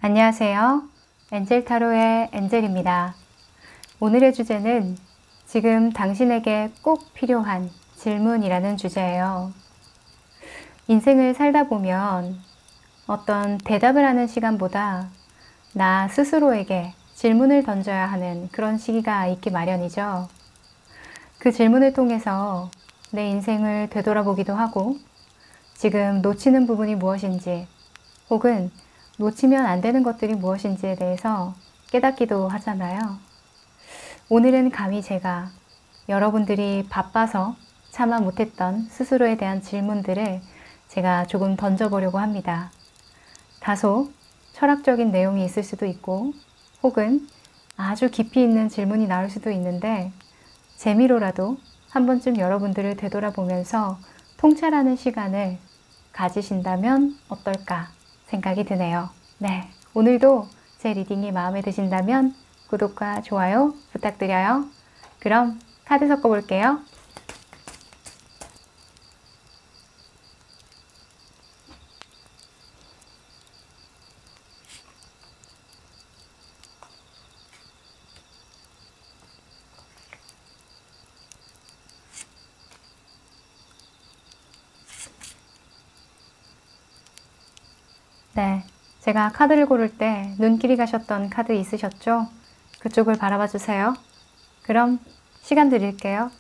안녕하세요. 엔젤타로의 엔젤입니다. 오늘의 주제는 지금 당신에게 꼭 필요한 질문이라는 주제예요. 인생을 살다 보면 어떤 대답을 하는 시간보다 나 스스로에게 질문을 던져야 하는 그런 시기가 있기 마련이죠. 그 질문을 통해서 내 인생을 되돌아보기도 하고 지금 놓치는 부분이 무엇인지 혹은 놓치면 안 되는 것들이 무엇인지에 대해서 깨닫기도 하잖아요. 오늘은 감히 제가 여러분들이 바빠서 차마 못했던 스스로에 대한 질문들을 제가 조금 던져보려고 합니다. 다소 철학적인 내용이 있을 수도 있고 혹은 아주 깊이 있는 질문이 나올 수도 있는데 재미로라도 한 번쯤 여러분들을 되돌아보면서 통찰하는 시간을 가지신다면 어떨까 생각이 드네요. 네, 오늘도 제 리딩이 마음에 드신다면 구독과 좋아요 부탁드려요. 그럼 카드 섞어 볼게요. 네, 제가 카드를 고를 때 눈길이 가셨던 카드 있으셨죠? 그쪽을 바라봐 주세요. 그럼 시간 드릴게요.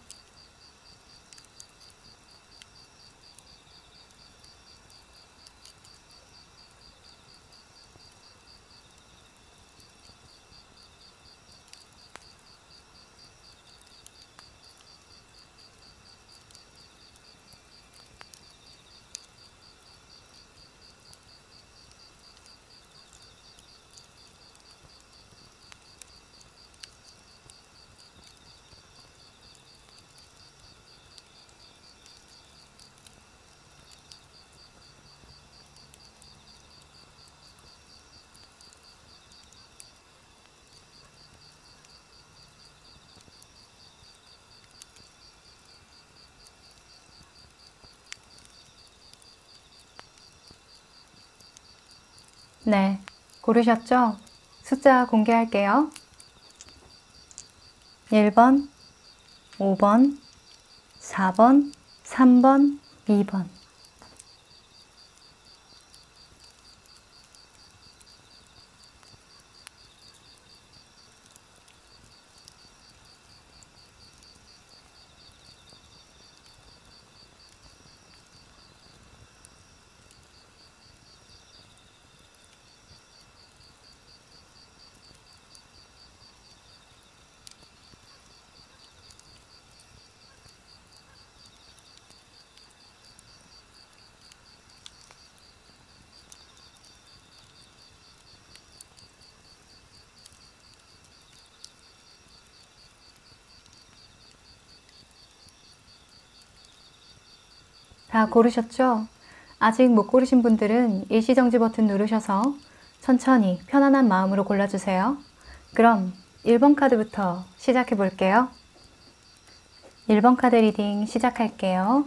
네, 고르셨죠? 숫자 공개할게요. 1번, 5번, 4번, 3번, 2번. 다 고르셨죠? 아직 못 고르신 분들은 일시정지 버튼 누르셔서 천천히 편안한 마음으로 골라주세요. 그럼 1번 카드부터 시작해 볼게요. 1번 카드 리딩 시작할게요.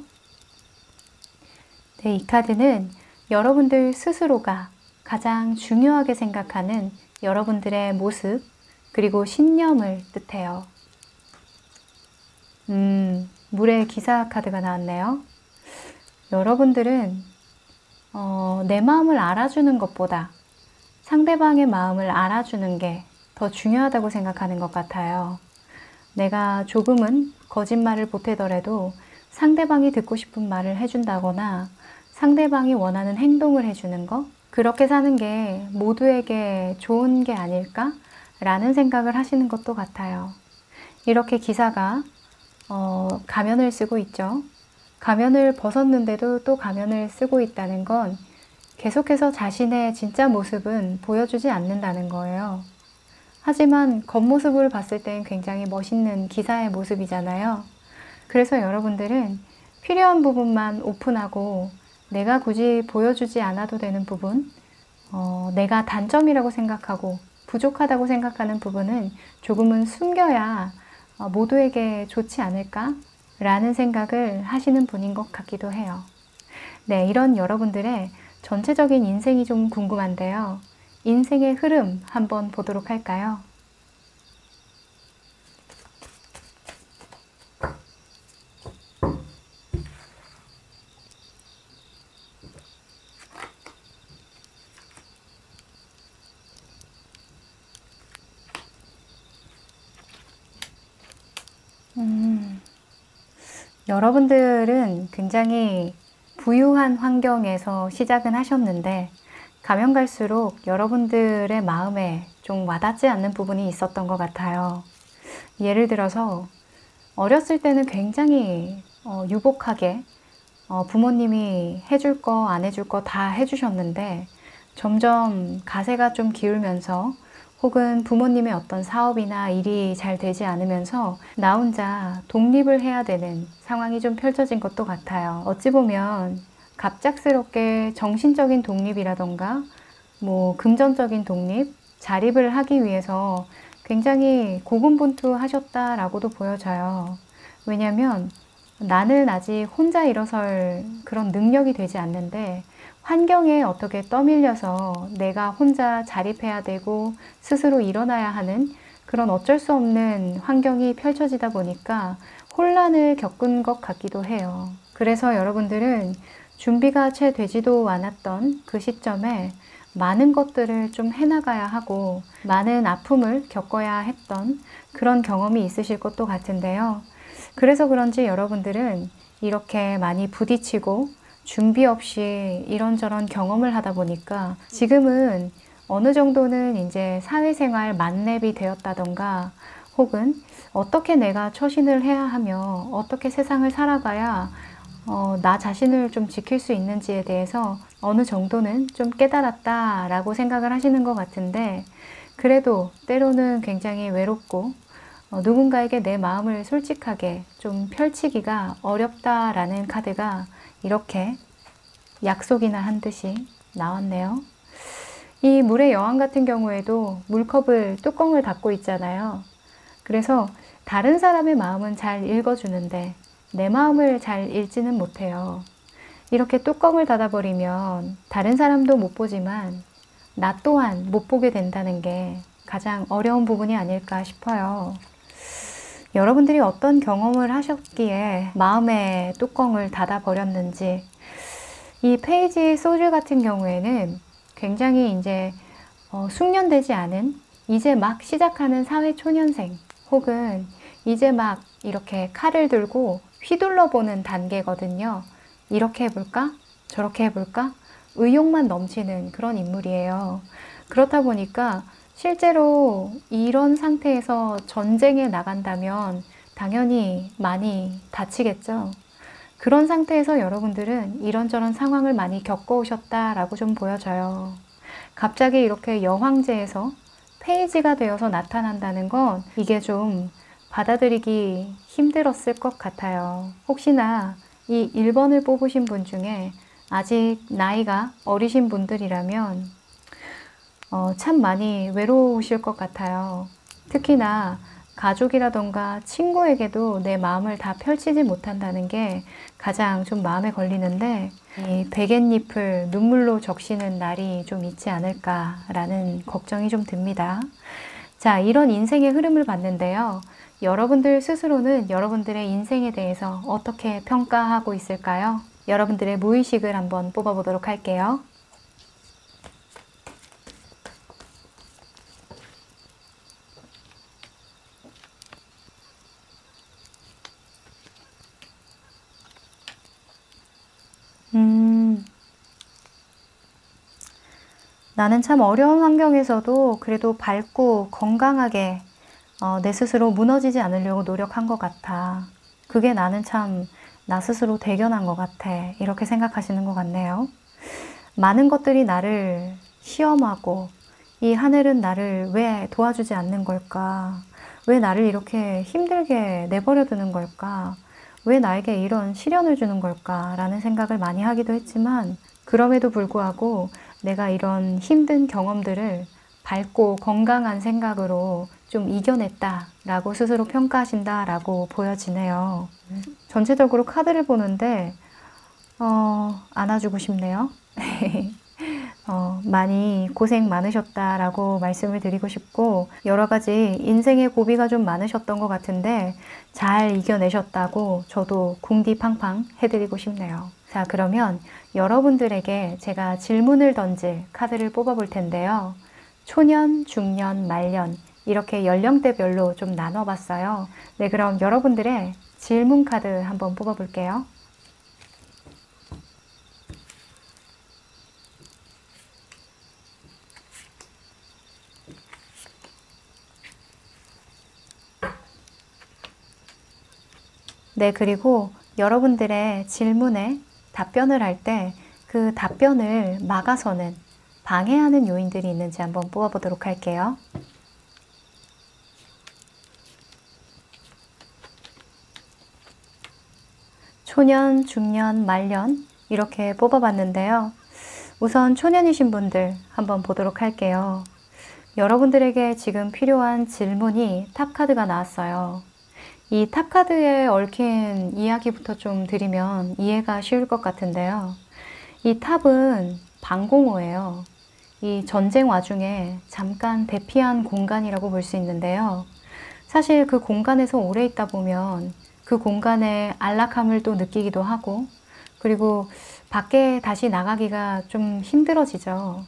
네, 이 카드는 여러분들 스스로가 가장 중요하게 생각하는 여러분들의 모습 그리고 신념을 뜻해요. 물의 기사 카드가 나왔네요. 여러분들은 내 마음을 알아주는 것보다 상대방의 마음을 알아주는 게 더 중요하다고 생각하는 것 같아요. 내가 조금은 거짓말을 보태더라도 상대방이 듣고 싶은 말을 해준다거나 상대방이 원하는 행동을 해주는 것, 그렇게 사는 게 모두에게 좋은 게 아닐까? 라는 생각을 하시는 것도 같아요. 이렇게 기사가 가면을 쓰고 있죠. 가면을 벗었는데도 또 가면을 쓰고 있다는 건 계속해서 자신의 진짜 모습은 보여주지 않는다는 거예요. 하지만 겉모습을 봤을 땐 굉장히 멋있는 기사의 모습이잖아요. 그래서 여러분들은 필요한 부분만 오픈하고 내가 굳이 보여주지 않아도 되는 부분, 내가 단점이라고 생각하고 부족하다고 생각하는 부분은 조금은 숨겨야 모두에게 좋지 않을까? 라는 생각을 하시는 분인 것 같기도 해요. 네, 이런 여러분들의 전체적인 인생이 좀 궁금한데요. 인생의 흐름 한번 보도록 할까요? 여러분들은 굉장히 부유한 환경에서 시작은 하셨는데 가면 갈수록 여러분들의 마음에 좀 와닿지 않는 부분이 있었던 것 같아요. 예를 들어서 어렸을 때는 굉장히 유복하게 부모님이 해줄 거 안 해줄 거 다 해주셨는데 점점 가세가 좀 기울면서 혹은 부모님의 어떤 사업이나 일이 잘 되지 않으면서 나 혼자 독립을 해야 되는 상황이 좀 펼쳐진 것도 같아요. 어찌 보면 갑작스럽게 정신적인 독립이라던가 뭐 금전적인 독립, 자립을 하기 위해서 굉장히 고군분투하셨다라고도 보여져요. 왜냐하면 나는 아직 혼자 일어설 그런 능력이 되지 않는데 환경에 어떻게 떠밀려서 내가 혼자 자립해야 되고 스스로 일어나야 하는 그런 어쩔 수 없는 환경이 펼쳐지다 보니까 혼란을 겪은 것 같기도 해요. 그래서 여러분들은 준비가 채 되지도 않았던 그 시점에 많은 것들을 좀 해나가야 하고 많은 아픔을 겪어야 했던 그런 경험이 있으실 것도 같은데요. 그래서 그런지 여러분들은 이렇게 많이 부딪히고 준비 없이 이런저런 경험을 하다 보니까 지금은 어느 정도는 이제 사회생활 만렙이 되었다던가 혹은 어떻게 내가 처신을 해야 하며 어떻게 세상을 살아가야 나 자신을 좀 지킬 수 있는지에 대해서 어느 정도는 좀 깨달았다라고 생각을 하시는 것 같은데 그래도 때로는 굉장히 외롭고 누군가에게 내 마음을 솔직하게 좀 펼치기가 어렵다라는 카드가 이렇게 약속이나 한 듯이 나왔네요. 이 물의 여왕 같은 경우에도 물컵을 뚜껑을 닫고 있잖아요. 그래서 다른 사람의 마음은 잘 읽어주는데 내 마음을 잘 읽지는 못해요. 이렇게 뚜껑을 닫아버리면 다른 사람도 못 보지만 나 또한 못 보게 된다는 게 가장 어려운 부분이 아닐까 싶어요. 여러분들이 어떤 경험을 하셨기에 마음의 뚜껑을 닫아버렸는지 이 페이지 소주 같은 경우에는 굉장히 이제 숙련되지 않은 이제 막 시작하는 사회초년생 혹은 이제 막 이렇게 칼을 들고 휘둘러 보는 단계거든요. 이렇게 해볼까? 저렇게 해볼까? 의욕만 넘치는 그런 인물이에요. 그렇다 보니까 실제로 이런 상태에서 전쟁에 나간다면 당연히 많이 다치겠죠. 그런 상태에서 여러분들은 이런저런 상황을 많이 겪어오셨다라고 좀 보여져요. 갑자기 이렇게 여황제에서 페이지가 되어서 나타난다는 건 이게 좀 받아들이기 힘들었을 것 같아요. 혹시나 이 1번을 뽑으신 분 중에 아직 나이가 어리신 분들이라면 참 많이 외로우실 것 같아요. 특히나 가족이라던가 친구에게도 내 마음을 다 펼치지 못한다는 게 가장 좀 마음에 걸리는데 이 백엔잎을 눈물로 적시는 날이 좀 있지 않을까라는 걱정이 좀 듭니다. 자, 이런 인생의 흐름을 봤는데요. 여러분들 스스로는 여러분들의 인생에 대해서 어떻게 평가하고 있을까요? 여러분들의 무의식을 한번 뽑아보도록 할게요. 나는 참 어려운 환경에서도 그래도 밝고 건강하게 내 스스로 무너지지 않으려고 노력한 것 같아. 그게 나는 참 나 스스로 대견한 것 같아. 이렇게 생각하시는 것 같네요. 많은 것들이 나를 시험하고 이 하늘은 나를 왜 도와주지 않는 걸까? 왜 나를 이렇게 힘들게 내버려 두는 걸까? 왜 나에게 이런 시련을 주는 걸까? 라는 생각을 많이 하기도 했지만 그럼에도 불구하고 내가 이런 힘든 경험들을 밝고 건강한 생각으로 좀 이겨냈다라고 스스로 평가하신다라고 보여지네요. 전체적으로 카드를 보는데 안아주고 싶네요. 많이 고생 많으셨다라고 말씀을 드리고 싶고, 여러 가지 인생의 고비가 좀 많으셨던 것 같은데 잘 이겨내셨다고 저도 궁디팡팡 해드리고 싶네요. 자, 그러면 여러분들에게 제가 질문을 던질 카드를 뽑아볼 텐데요. 초년, 중년, 말년 이렇게 연령대별로 좀 나눠봤어요. 네, 그럼 여러분들의 질문 카드 한번 뽑아볼게요. 네, 그리고 여러분들의 질문에 답변을 할 때 그 답변을 막아서는 방해하는 요인들이 있는지 한번 뽑아보도록 할게요. 초년, 중년, 말년 이렇게 뽑아봤는데요. 우선 초년이신 분들 한번 보도록 할게요. 여러분들에게 지금 필요한 질문이 탑카드가 나왔어요. 이 탑카드에 얽힌 이야기부터 좀 드리면 이해가 쉬울 것 같은데요. 이 탑은 방공호예요. 이 전쟁 와중에 잠깐 대피한 공간이라고 볼 수 있는데요. 사실 그 공간에서 오래 있다 보면 그 공간의 안락함을 또 느끼기도 하고, 그리고 밖에 다시 나가기가 좀 힘들어지죠.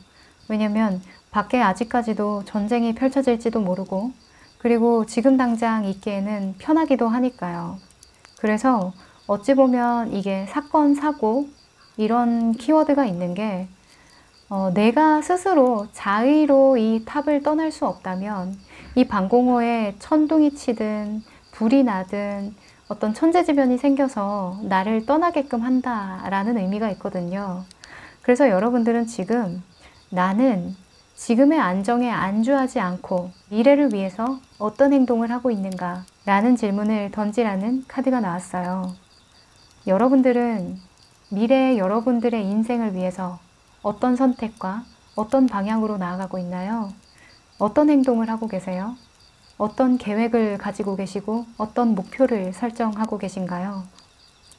왜냐면 밖에 아직까지도 전쟁이 펼쳐질지도 모르고, 그리고 지금 당장 있기에는 편하기도 하니까요. 그래서 어찌 보면 이게 사건, 사고 이런 키워드가 있는 게 내가 스스로 자의로 이 탑을 떠날 수 없다면 이 방공호에 천둥이 치든 불이 나든 어떤 천재지변이 생겨서 나를 떠나게끔 한다라는 의미가 있거든요. 그래서 여러분들은 지금 나는 지금의 안정에 안주하지 않고 미래를 위해서 어떤 행동을 하고 있는가 라는 질문을 던지라는 카드가 나왔어요. 여러분들은 미래의 여러분들의 인생을 위해서 어떤 선택과 어떤 방향으로 나아가고 있나요? 어떤 행동을 하고 계세요? 어떤 계획을 가지고 계시고 어떤 목표를 설정하고 계신가요?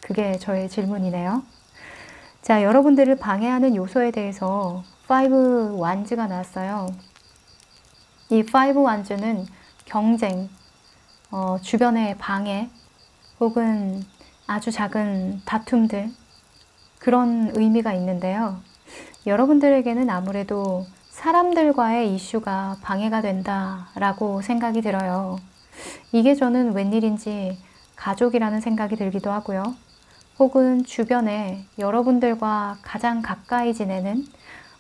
그게 저의 질문이네요. 자, 여러분들을 방해하는 요소에 대해서 5 완즈가 나왔어요. 이 5 완즈는 경쟁, 주변의 방해, 혹은 아주 작은 다툼들, 그런 의미가 있는데요. 여러분들에게는 아무래도 사람들과의 이슈가 방해가 된다라고 생각이 들어요. 이게 저는 웬일인지 가족이라는 생각이 들기도 하고요. 혹은 주변에 여러분들과 가장 가까이 지내는,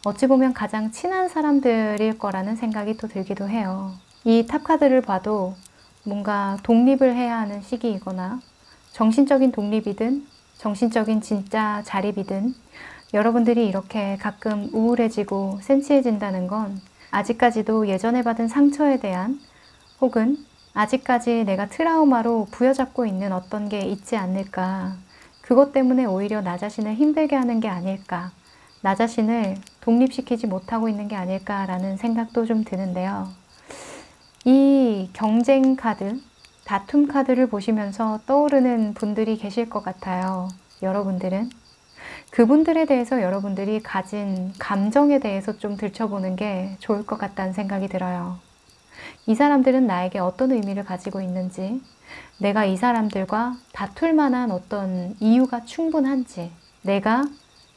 어찌 보면 가장 친한 사람들일 거라는 생각이 또 들기도 해요. 이 탑카드를 봐도 뭔가 독립을 해야 하는 시기이거나, 정신적인 독립이든 정신적인 진짜 자립이든, 여러분들이 이렇게 가끔 우울해지고 센치해진다는 건 아직까지도 예전에 받은 상처에 대한, 혹은 아직까지 내가 트라우마로 부여잡고 있는 어떤 게 있지 않을까, 그것 때문에 오히려 나 자신을 힘들게 하는 게 아닐까, 나 자신을 독립시키지 못하고 있는 게 아닐까라는 생각도 좀 드는데요. 이 경쟁 카드, 다툼 카드를 보시면서 떠오르는 분들이 계실 것 같아요. 여러분들은 그분들에 대해서 여러분들이 가진 감정에 대해서 좀 들춰보는 게 좋을 것 같다는 생각이 들어요. 이 사람들은 나에게 어떤 의미를 가지고 있는지, 내가 이 사람들과 다툴 만한 어떤 이유가 충분한지, 내가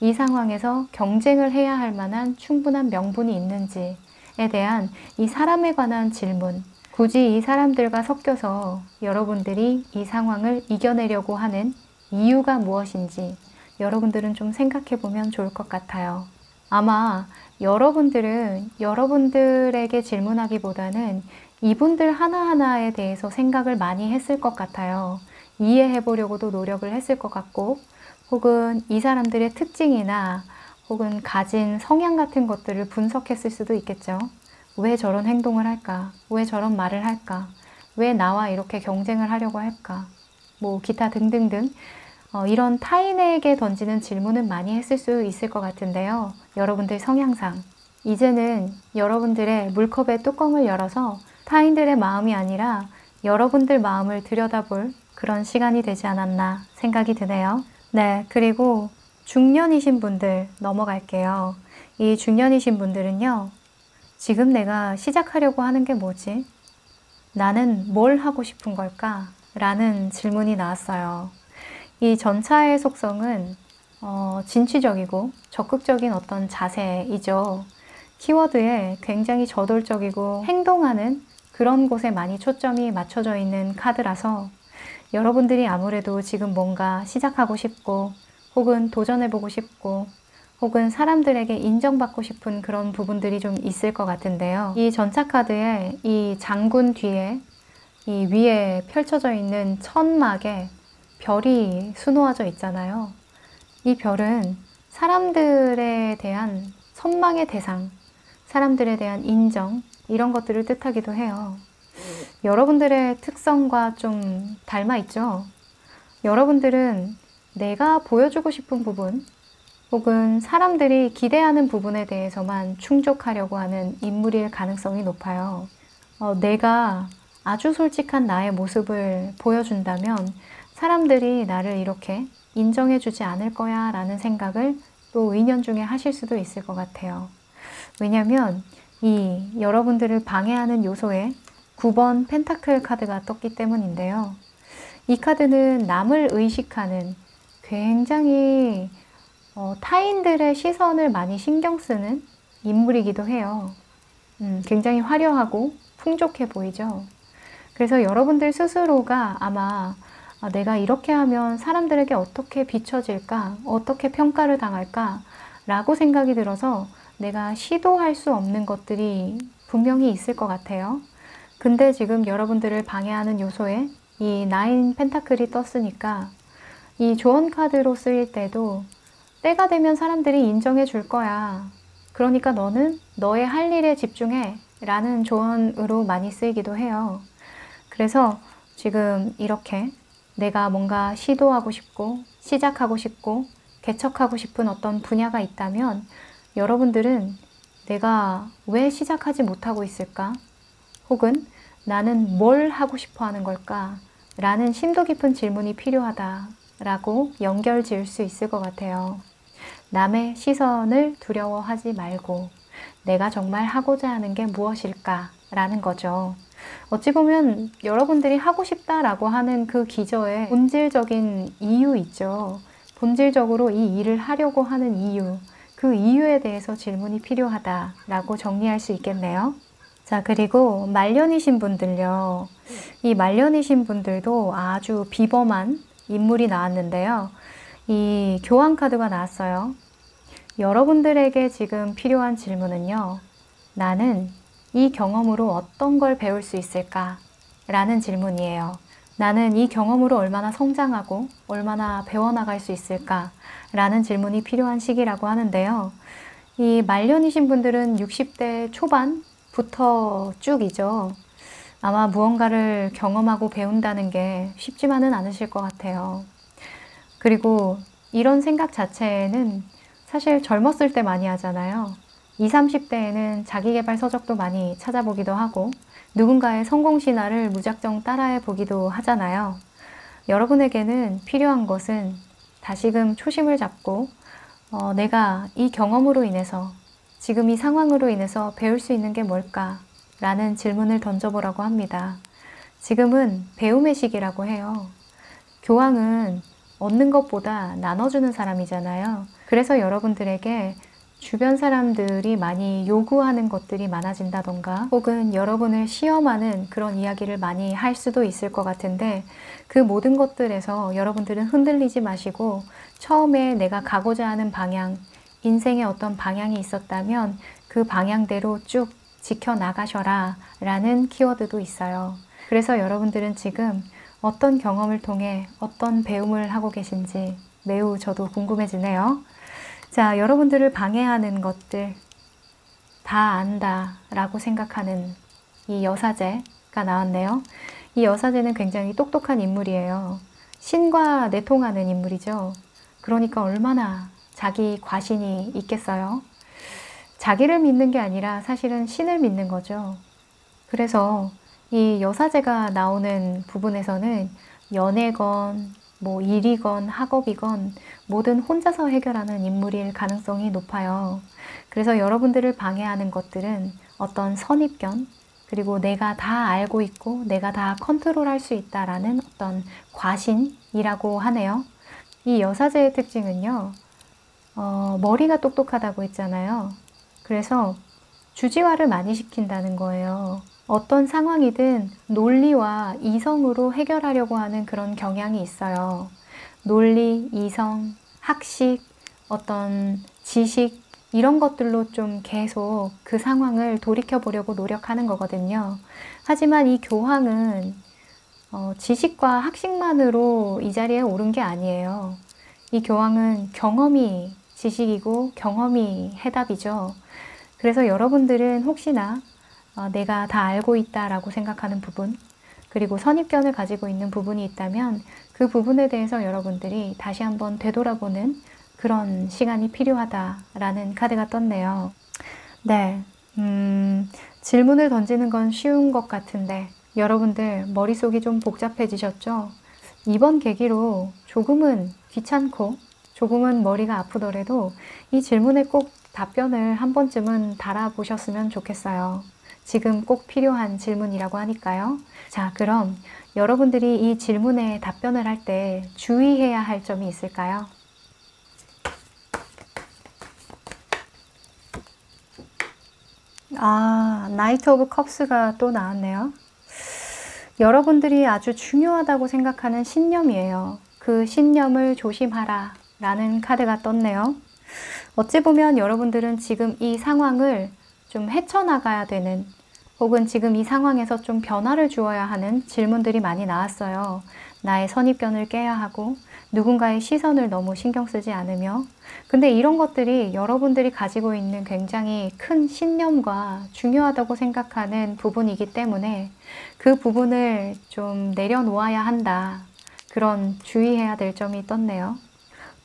이 상황에서 경쟁을 해야 할 만한 충분한 명분이 있는지에 대한 이 사람에 관한 질문, 굳이 이 사람들과 섞여서 여러분들이 이 상황을 이겨내려고 하는 이유가 무엇인지 여러분들은 좀 생각해 보면 좋을 것 같아요. 아마 여러분들은 여러분들에게 질문하기보다는 이분들 하나하나에 대해서 생각을 많이 했을 것 같아요. 이해해 보려고도 노력을 했을 것 같고, 혹은 이 사람들의 특징이나 혹은 가진 성향 같은 것들을 분석했을 수도 있겠죠. 왜 저런 행동을 할까? 왜 저런 말을 할까? 왜 나와 이렇게 경쟁을 하려고 할까? 뭐 기타 등등등, 이런 타인에게 던지는 질문은 많이 했을 수 있을 것 같은데요. 여러분들 성향상 이제는 여러분들의 물컵의 뚜껑을 열어서 타인들의 마음이 아니라 여러분들 마음을 들여다볼 그런 시간이 되지 않았나 생각이 드네요. 네, 그리고 중년이신 분들 넘어갈게요. 이 중년이신 분들은요, 지금 내가 시작하려고 하는 게 뭐지? 나는 뭘 하고 싶은 걸까? 라는 질문이 나왔어요. 이 전차의 속성은 진취적이고 적극적인 어떤 자세이죠. 키워드에 굉장히 저돌적이고 행동하는 그런 곳에 많이 초점이 맞춰져 있는 카드라서 여러분들이 아무래도 지금 뭔가 시작하고 싶고 혹은 도전해보고 싶고 혹은 사람들에게 인정받고 싶은 그런 부분들이 좀 있을 것 같은데요. 이 전차 카드에 이 장군 뒤에 이 위에 펼쳐져 있는 천막에 별이 수놓아져 있잖아요. 이 별은 사람들에 대한 선망의 대상, 사람들에 대한 인정, 이런 것들을 뜻하기도 해요. 여러분들의 특성과 좀 닮아 있죠? 여러분들은 내가 보여주고 싶은 부분, 혹은 사람들이 기대하는 부분에 대해서만 충족하려고 하는 인물일 가능성이 높아요. 내가 아주 솔직한 나의 모습을 보여준다면 사람들이 나를 이렇게 인정해주지 않을 거야 라는 생각을 또 의년중에 하실 수도 있을 것 같아요. 왜냐하면 이 여러분들을 방해하는 요소에 9번 펜타클 카드가 떴기 때문인데요. 이 카드는 남을 의식하는 굉장히 타인들의 시선을 많이 신경 쓰는 인물이기도 해요. 굉장히 화려하고 풍족해 보이죠. 그래서 여러분들 스스로가 아마 내가 이렇게 하면 사람들에게 어떻게 비춰질까? 어떻게 평가를 당할까? 라고 생각이 들어서 내가 시도할 수 없는 것들이 분명히 있을 것 같아요. 근데 지금 여러분들을 방해하는 요소에 이 9 펜타클이 떴으니까 이 조언 카드로 쓰일 때도 때가 되면 사람들이 인정해 줄 거야. 그러니까 너는 너의 할 일에 집중해 라는 조언으로 많이 쓰이기도 해요. 그래서 지금 이렇게 내가 뭔가 시도하고 싶고 시작하고 싶고 개척하고 싶은 어떤 분야가 있다면 여러분들은 내가 왜 시작하지 못하고 있을까? 혹은 나는 뭘 하고 싶어 하는 걸까? 라는 심도 깊은 질문이 필요하다라고 연결 지을 수 있을 것 같아요. 남의 시선을 두려워하지 말고 내가 정말 하고자 하는 게 무엇일까? 라는 거죠. 어찌 보면 여러분들이 하고 싶다라고 하는 그 기저에 본질적인 이유 있죠. 본질적으로 이 일을 하려고 하는 이유, 그 이유에 대해서 질문이 필요하다라고 정리할 수 있겠네요. 자, 그리고 말년이신 분들요. 이 말년이신 분들도 아주 비범한 인물이 나왔는데요. 이 교황 카드가 나왔어요. 여러분들에게 지금 필요한 질문은요. 나는 이 경험으로 어떤 걸 배울 수 있을까? 라는 질문이에요. 나는 이 경험으로 얼마나 성장하고 얼마나 배워나갈 수 있을까? 라는 질문이 필요한 시기라고 하는데요. 이 말년이신 분들은 60대 초반부터 쭉이죠. 아마 무언가를 경험하고 배운다는 게 쉽지만은 않으실 것 같아요. 그리고 이런 생각 자체는 사실 젊었을 때 많이 하잖아요. 20, 30대에는 자기계발 서적도 많이 찾아보기도 하고 누군가의 성공 신화를 무작정 따라해 보기도 하잖아요. 여러분에게는 필요한 것은 다시금 초심을 잡고 내가 이 경험으로 인해서 지금 이 상황으로 인해서 배울 수 있는 게 뭘까? 라는 질문을 던져보라고 합니다. 지금은 배움의 시기라고 해요. 교황은 얻는 것보다 나눠주는 사람이잖아요. 그래서 여러분들에게 주변 사람들이 많이 요구하는 것들이 많아진다던가 혹은 여러분을 시험하는 그런 이야기를 많이 할 수도 있을 것 같은데 그 모든 것들에서 여러분들은 흔들리지 마시고 처음에 내가 가고자 하는 방향, 인생의 어떤 방향이 있었다면 그 방향대로 쭉 지켜나가셔라 라는 키워드도 있어요. 그래서 여러분들은 지금 어떤 경험을 통해 어떤 배움을 하고 계신지 매우 저도 궁금해지네요. 자, 여러분들을 방해하는 것들 다 안다 라고 생각하는 이 여사제가 나왔네요. 이 여사제는 굉장히 똑똑한 인물이에요. 신과 내통하는 인물이죠. 그러니까 얼마나 자기 과신이 있겠어요. 자기를 믿는 게 아니라 사실은 신을 믿는 거죠. 그래서 이 여사제가 나오는 부분에서는 연애건 뭐 일이건 학업이건 뭐든 혼자서 해결하는 인물일 가능성이 높아요. 그래서 여러분들을 방해하는 것들은 어떤 선입견, 그리고 내가 다 알고 있고 내가 다 컨트롤할 수 있다라는 어떤 과신이라고 하네요. 이 여사제의 특징은요, 머리가 똑똑하다고 했잖아요. 그래서 주지화를 많이 시킨다는 거예요. 어떤 상황이든 논리와 이성으로 해결하려고 하는 그런 경향이 있어요. 논리, 이성, 학식, 어떤 지식, 이런 것들로 좀 계속 그 상황을 돌이켜 보려고 노력하는 거거든요. 하지만 이 교황은 지식과 학식만으로 이 자리에 오른 게 아니에요. 이 교황은 경험이 지식이고 경험이 해답이죠. 그래서 여러분들은 혹시나 내가 다 알고 있다라고 생각하는 부분, 그리고 선입견을 가지고 있는 부분이 있다면 그 부분에 대해서 여러분들이 다시 한번 되돌아보는 그런 시간이 필요하다라는 카드가 떴네요. 네, 질문을 던지는 건 쉬운 것 같은데 여러분들 머릿속이 좀 복잡해지셨죠? 이번 계기로 조금은 귀찮고 조금은 머리가 아프더라도 이 질문에 꼭 답변을 한 번쯤은 달아보셨으면 좋겠어요. 지금 꼭 필요한 질문이라고 하니까요. 자, 그럼 여러분들이 이 질문에 답변을 할 때 주의해야 할 점이 있을까요? 나이트 오브 컵스가 또 나왔네요. 여러분들이 아주 중요하다고 생각하는 신념이에요. 그 신념을 조심하라 라는 카드가 떴네요. 어찌 보면 여러분들은 지금 이 상황을 좀 헤쳐나가야 되는, 혹은 지금 이 상황에서 좀 변화를 주어야 하는 질문들이 많이 나왔어요. 나의 선입견을 깨야 하고 누군가의 시선을 너무 신경 쓰지 않으며, 근데 이런 것들이 여러분들이 가지고 있는 굉장히 큰 신념과 중요하다고 생각하는 부분이기 때문에 그 부분을 좀 내려놓아야 한다. 그런 주의해야 될 점이 떴네요.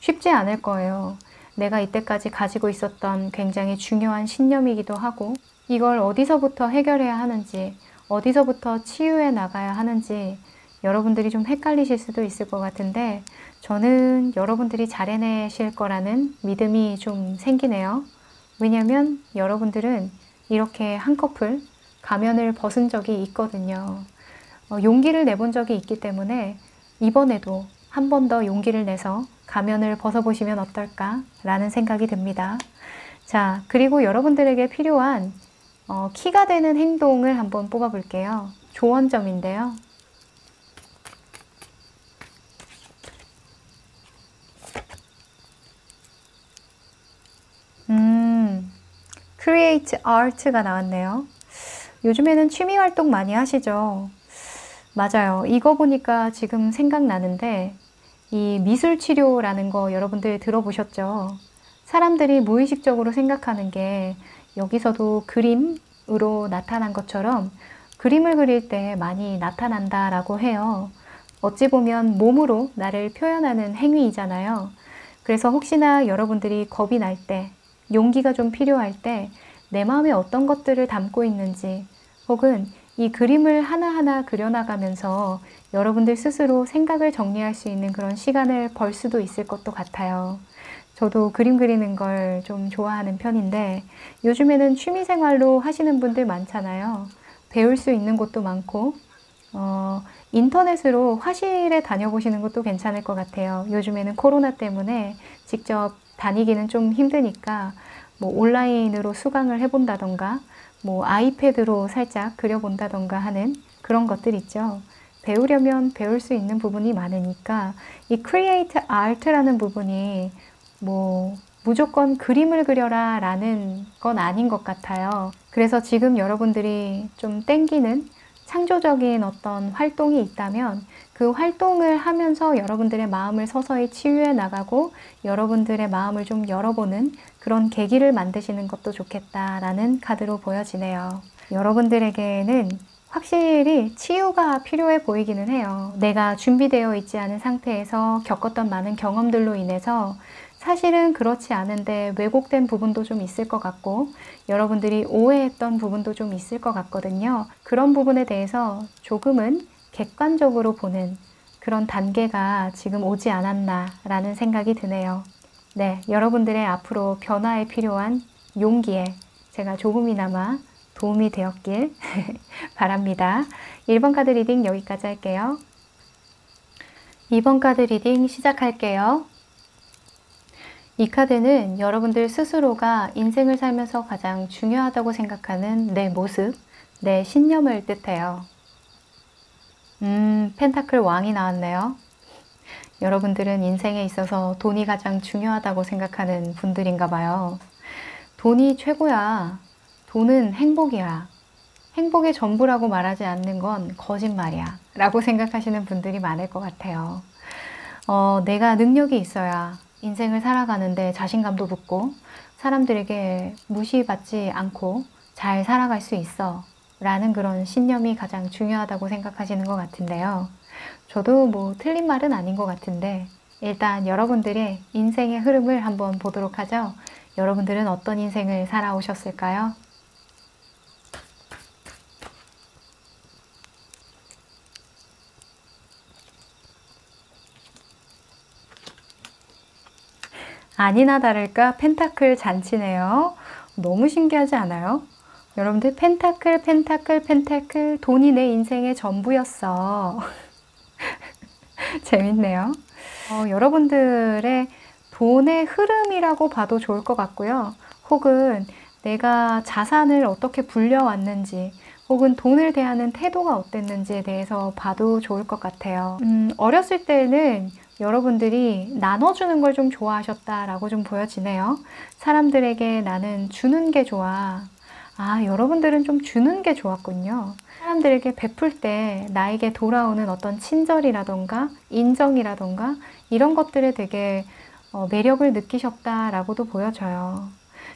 쉽지 않을 거예요. 내가 이때까지 가지고 있었던 굉장히 중요한 신념이기도 하고, 이걸 어디서부터 해결해야 하는지, 어디서부터 치유해 나가야 하는지 여러분들이 좀 헷갈리실 수도 있을 것 같은데, 저는 여러분들이 잘 해내실 거라는 믿음이 좀 생기네요. 왜냐면 여러분들은 이렇게 한꺼풀 가면을 벗은 적이 있거든요. 용기를 내본 적이 있기 때문에 이번에도 한 번 더 용기를 내서 가면을 벗어보시면 어떨까 라는 생각이 듭니다. 자, 그리고 여러분들에게 필요한 키가 되는 행동을 한번 뽑아볼게요. 조언점인데요. Create Art가 나왔네요. 요즘에는 취미 활동 많이 하시죠? 맞아요. 이거 보니까 지금 생각나는데, 이 미술 치료라는 거 여러분들 들어보셨죠? 사람들이 무의식적으로 생각하는 게 여기서도 그림으로 나타난 것처럼 그림을 그릴 때 많이 나타난다라고 해요. 어찌 보면 몸으로 나를 표현하는 행위이잖아요. 그래서 혹시나 여러분들이 겁이 날 때, 용기가 좀 필요할 때 내 마음에 어떤 것들을 담고 있는지, 혹은 이 그림을 하나하나 그려나가면서 여러분들 스스로 생각을 정리할 수 있는 그런 시간을 벌 수도 있을 것도 같아요. 저도 그림 그리는 걸 좀 좋아하는 편인데 요즘에는 취미생활로 하시는 분들 많잖아요. 배울 수 있는 곳도 많고 인터넷으로 화실에 다녀보시는 것도 괜찮을 것 같아요. 요즘에는 코로나 때문에 직접 다니기는 좀 힘드니까 뭐 온라인으로 수강을 해본다던가 뭐 아이패드로 살짝 그려본다던가 하는 그런 것들 있죠. 배우려면 배울 수 있는 부분이 많으니까 이 Create Art라는 부분이 뭐 무조건 그림을 그려라 라는 건 아닌 것 같아요. 그래서 지금 여러분들이 좀 땡기는 창조적인 어떤 활동이 있다면 그 활동을 하면서 여러분들의 마음을 서서히 치유해 나가고 여러분들의 마음을 좀 열어보는 그런 계기를 만드시는 것도 좋겠다라는 카드로 보여지네요. 여러분들에게는 확실히 치유가 필요해 보이기는 해요. 내가 준비되어 있지 않은 상태에서 겪었던 많은 경험들로 인해서 사실은 그렇지 않은데 왜곡된 부분도 좀 있을 것 같고 여러분들이 오해했던 부분도 좀 있을 것 같거든요. 그런 부분에 대해서 조금은 객관적으로 보는 그런 단계가 지금 오지 않았나 라는 생각이 드네요. 네, 여러분들의 앞으로 변화에 필요한 용기에 제가 조금이나마 도움이 되었길 바랍니다. 1번 카드 리딩 여기까지 할게요. 2번 카드 리딩 시작할게요. 이 카드는 여러분들 스스로가 인생을 살면서 가장 중요하다고 생각하는 내 모습, 내 신념을 뜻해요. 펜타클 왕이 나왔네요. 여러분들은 인생에 있어서 돈이 가장 중요하다고 생각하는 분들인가 봐요. 돈이 최고야. 돈은 행복이야. 행복의 전부라고 말하지 않는 건 거짓말이야. 라고 생각하시는 분들이 많을 것 같아요. 내가 능력이 있어야 인생을 살아가는데 자신감도 붙고 사람들에게 무시받지 않고 잘 살아갈 수 있어. 라는 그런 신념이 가장 중요하다고 생각하시는 것 같은데요. 저도 뭐 틀린 말은 아닌 것 같은데 일단 여러분들의 인생의 흐름을 한번 보도록 하죠. 여러분들은 어떤 인생을 살아오셨을까요? 아니나 다를까 펜타클 잔치네요. 너무 신기하지 않아요? 여러분들 펜타클, 펜타클, 펜타클, 돈이 내 인생의 전부였어. 재밌네요. 여러분들의 돈의 흐름이라고 봐도 좋을 것 같고요. 혹은 내가 자산을 어떻게 불려왔는지 혹은 돈을 대하는 태도가 어땠는지에 대해서 봐도 좋을 것 같아요. 어렸을 때는 여러분들이 나눠주는 걸 좀 좋아하셨다라고 좀 보여지네요. 사람들에게 나는 주는 게 좋아. 아, 여러분들은 좀 주는 게 좋았군요. 사람들에게 베풀 때 나에게 돌아오는 어떤 친절이라던가 인정이라던가 이런 것들에 되게 매력을 느끼셨다라고도 보여져요.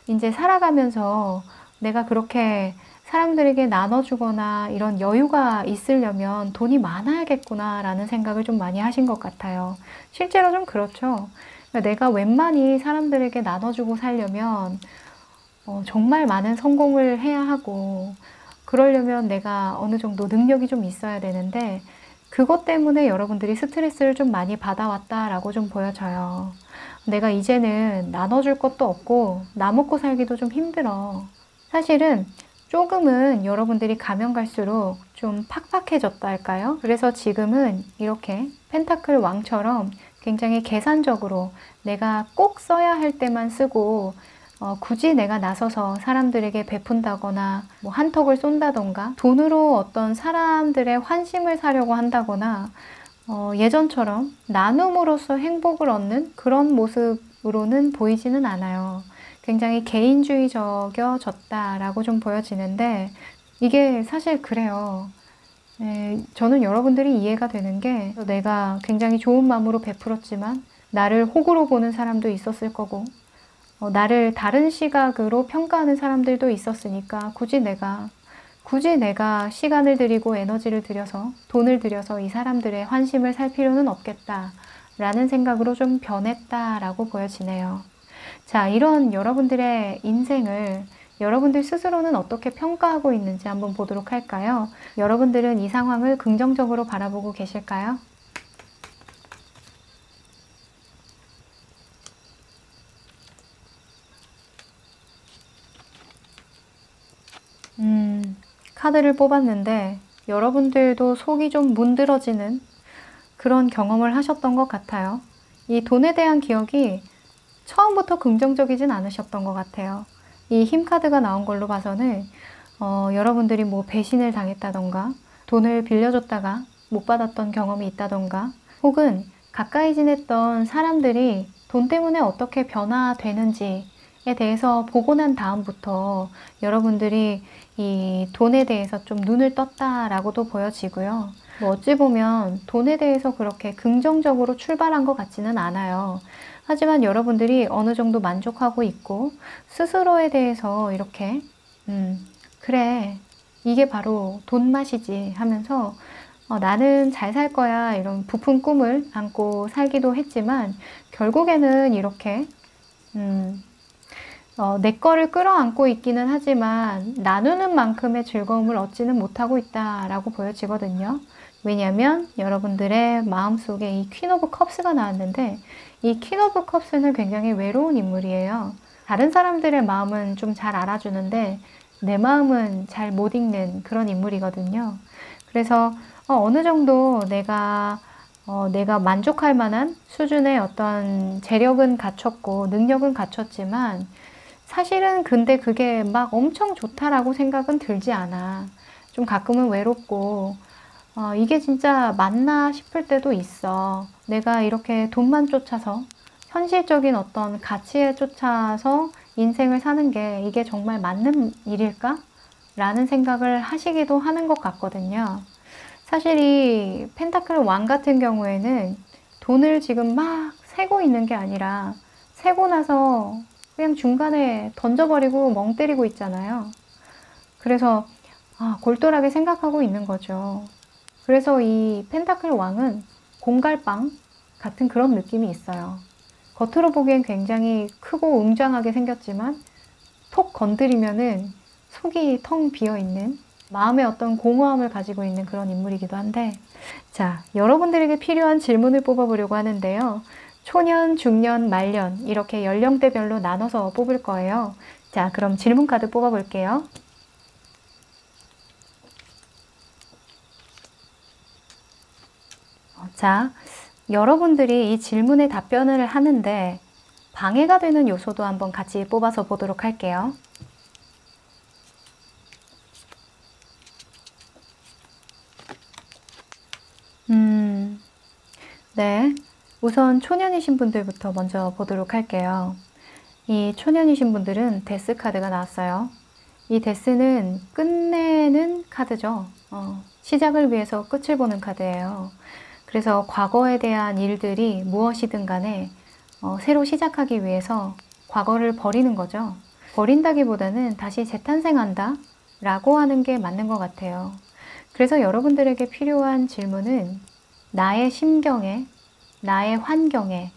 이제 살아가면서 내가 그렇게 사람들에게 나눠주거나 이런 여유가 있으려면 돈이 많아야겠구나 라는 생각을 좀 많이 하신 것 같아요. 실제로 좀 그렇죠. 내가 웬만히 사람들에게 나눠주고 살려면 정말 많은 성공을 해야 하고 그러려면 내가 어느 정도 능력이 좀 있어야 되는데 그것 때문에 여러분들이 스트레스를 좀 많이 받아왔다라고 좀 보여져요. 내가 이제는 나눠줄 것도 없고 나 먹고 살기도 좀 힘들어. 사실은 조금은 여러분들이 가면 갈수록 좀 팍팍해졌다 할까요? 그래서 지금은 이렇게 펜타클 왕처럼 굉장히 계산적으로 내가 꼭 써야 할 때만 쓰고 굳이 내가 나서서 사람들에게 베푼다거나 뭐 한턱을 쏜다던가 돈으로 어떤 사람들의 환심을 사려고 한다거나 예전처럼 나눔으로써 행복을 얻는 그런 모습으로는 보이지는 않아요. 굉장히 개인주의적이어졌다라고 좀 보여지는데 이게 사실 그래요. 저는 여러분들이 이해가 되는 게 내가 굉장히 좋은 마음으로 베풀었지만 나를 호구로 보는 사람도 있었을 거고 나를 다른 시각으로 평가하는 사람들도 있었으니까 굳이 내가 시간을 들이고 에너지를 들여서 돈을 들여서 이 사람들의 환심을 살 필요는 없겠다라는 생각으로 좀 변했다라고 보여지네요. 자, 이런 여러분들의 인생을 여러분들 스스로는 어떻게 평가하고 있는지 한번 보도록 할까요? 여러분들은 이 상황을 긍정적으로 바라보고 계실까요? 카드를 뽑았는데 여러분들도 속이 좀 문드러지는 그런 경험을 하셨던 것 같아요. 이 돈에 대한 기억이 처음부터 긍정적이진 않으셨던 것 같아요. 이 힘 카드가 나온 걸로 봐서는 여러분들이 뭐 배신을 당했다던가 돈을 빌려줬다가 못 받았던 경험이 있다던가 혹은 가까이 지냈던 사람들이 돈 때문에 어떻게 변화되는지에 대해서 보고 난 다음부터 여러분들이 이 돈에 대해서 좀 눈을 떴다라고도 보여지고요. 뭐 어찌 보면 돈에 대해서 그렇게 긍정적으로 출발한 것 같지는 않아요. 하지만 여러분들이 어느 정도 만족하고 있고 스스로에 대해서 이렇게 그래, 이게 바로 돈 맛이지 하면서 나는 잘 살 거야 이런 부푼 꿈을 안고 살기도 했지만 결국에는 이렇게 내 거를 끌어안고 있기는 하지만 나누는 만큼의 즐거움을 얻지는 못하고 있다라고 보여지거든요. 왜냐하면 여러분들의 마음속에 이 퀸 오브 컵스가 나왔는데 이 퀸 오브 컵스는 굉장히 외로운 인물이에요. 다른 사람들의 마음은 좀 잘 알아주는데 내 마음은 잘 못 읽는 그런 인물이거든요. 그래서 어느 정도 내가 만족할 만한 수준의 어떤 재력은 갖췄고 능력은 갖췄지만 사실은 근데 그게 막 엄청 좋다라고 생각은 들지 않아. 좀 가끔은 외롭고 이게 진짜 맞나 싶을 때도 있어. 내가 이렇게 돈만 쫓아서 현실적인 어떤 가치에 쫓아서 인생을 사는 게 이게 정말 맞는 일일까? 라는 생각을 하시기도 하는 것 같거든요. 사실 이 펜타클 왕 같은 경우에는 돈을 지금 막 세고 있는 게 아니라 세고 나서 그냥 중간에 던져버리고 멍 때리고 있잖아요. 그래서 골똘하게 생각하고 있는 거죠. 그래서 이 펜타클 왕은 공갈빵 같은 그런 느낌이 있어요. 겉으로 보기엔 굉장히 크고 웅장하게 생겼지만 톡 건드리면은 속이 텅 비어있는 마음의 어떤 공허함을 가지고 있는 그런 인물이기도 한데, 자, 여러분들에게 필요한 질문을 뽑아보려고 하는데요. 초년, 중년, 말년 이렇게 연령대별로 나눠서 뽑을 거예요. 자, 그럼 질문 카드 뽑아볼게요. 자, 여러분들이 이 질문에 답변을 하는데 방해가 되는 요소도 한번 같이 뽑아서 보도록 할게요. 네. 우선 초년이신 분들부터 먼저 보도록 할게요. 이 초년이신 분들은 데스 카드가 나왔어요. 이 데스는 끝내는 카드죠. 시작을 위해서 끝을 보는 카드예요. 그래서 과거에 대한 일들이 무엇이든 간에 새로 시작하기 위해서 과거를 버리는 거죠. 버린다기보다는 다시 재탄생한다 라고 하는 게 맞는 것 같아요. 그래서 여러분들에게 필요한 질문은 나의 심경에, 나의 환경에,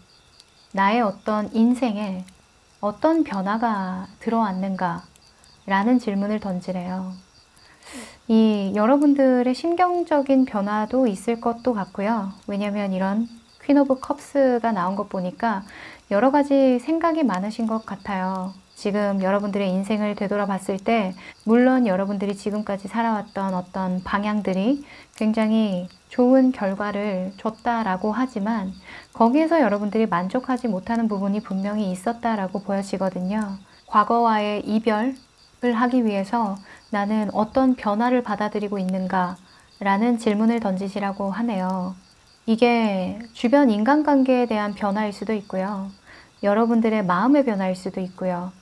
나의 어떤 인생에 어떤 변화가 들어왔는가 라는 질문을 던지래요. 이 여러분들의 심경적인 변화도 있을 것도 같고요. 왜냐하면 이런 퀸 오브 컵스가 나온 것 보니까 여러 가지 생각이 많으신 것 같아요. 지금 여러분들의 인생을 되돌아봤을 때 물론 여러분들이 지금까지 살아왔던 어떤 방향들이 굉장히 좋은 결과를 줬다라고 하지만 거기에서 여러분들이 만족하지 못하는 부분이 분명히 있었다라고 보여지거든요. 과거와의 이별을 하기 위해서 나는 어떤 변화를 받아들이고 있는가 라는 질문을 던지시라고 하네요. 이게 주변 인간관계에 대한 변화일 수도 있고요. 여러분들의 마음의 변화일 수도 있고요.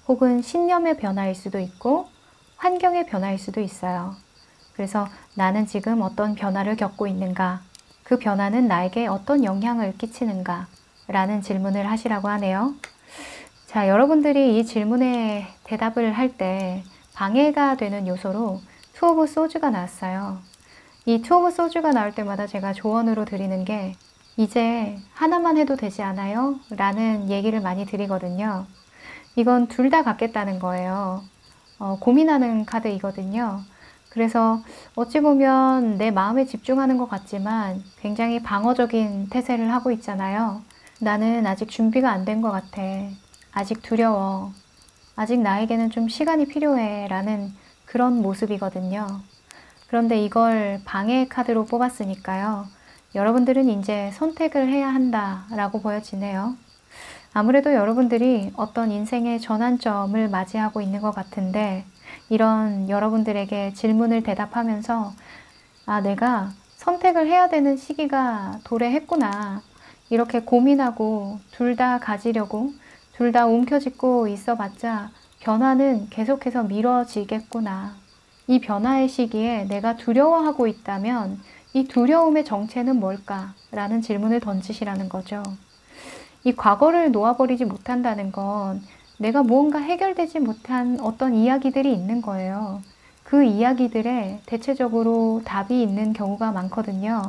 혹은 신념의 변화일 수도 있고 환경의 변화일 수도 있어요. 그래서 나는 지금 어떤 변화를 겪고 있는가? 그 변화는 나에게 어떤 영향을 끼치는가? 라는 질문을 하시라고 하네요. 자, 여러분들이 이 질문에 대답을 할 때 방해가 되는 요소로 투 오브 소즈가 나왔어요. 이 투 오브 소즈가 나올 때마다 제가 조언으로 드리는 게 이제 하나만 해도 되지 않아요? 라는 얘기를 많이 드리거든요. 이건 둘 다 갖겠다는 거예요. 고민하는 카드이거든요. 그래서 어찌 보면 내 마음에 집중하는 것 같지만 굉장히 방어적인 태세를 하고 있잖아요. 나는 아직 준비가 안 된 것 같아. 아직 두려워. 아직 나에게는 좀 시간이 필요해. 라는 그런 모습이거든요. 그런데 이걸 방해 카드로 뽑았으니까요. 여러분들은 이제 선택을 해야 한다 라고 보여지네요. 아무래도 여러분들이 어떤 인생의 전환점을 맞이하고 있는 것 같은데 이런 여러분들에게 질문을 대답하면서 내가 선택을 해야 되는 시기가 도래했구나. 이렇게 고민하고 둘 다 가지려고 둘 다 움켜쥐고 있어봤자 변화는 계속해서 미뤄지겠구나. 이 변화의 시기에 내가 두려워하고 있다면 이 두려움의 정체는 뭘까? 라는 질문을 던지시라는 거죠. 이 과거를 놓아버리지 못한다는 건 내가 무언가 해결되지 못한 어떤 이야기들이 있는 거예요. 그 이야기들에 대체적으로 답이 있는 경우가 많거든요.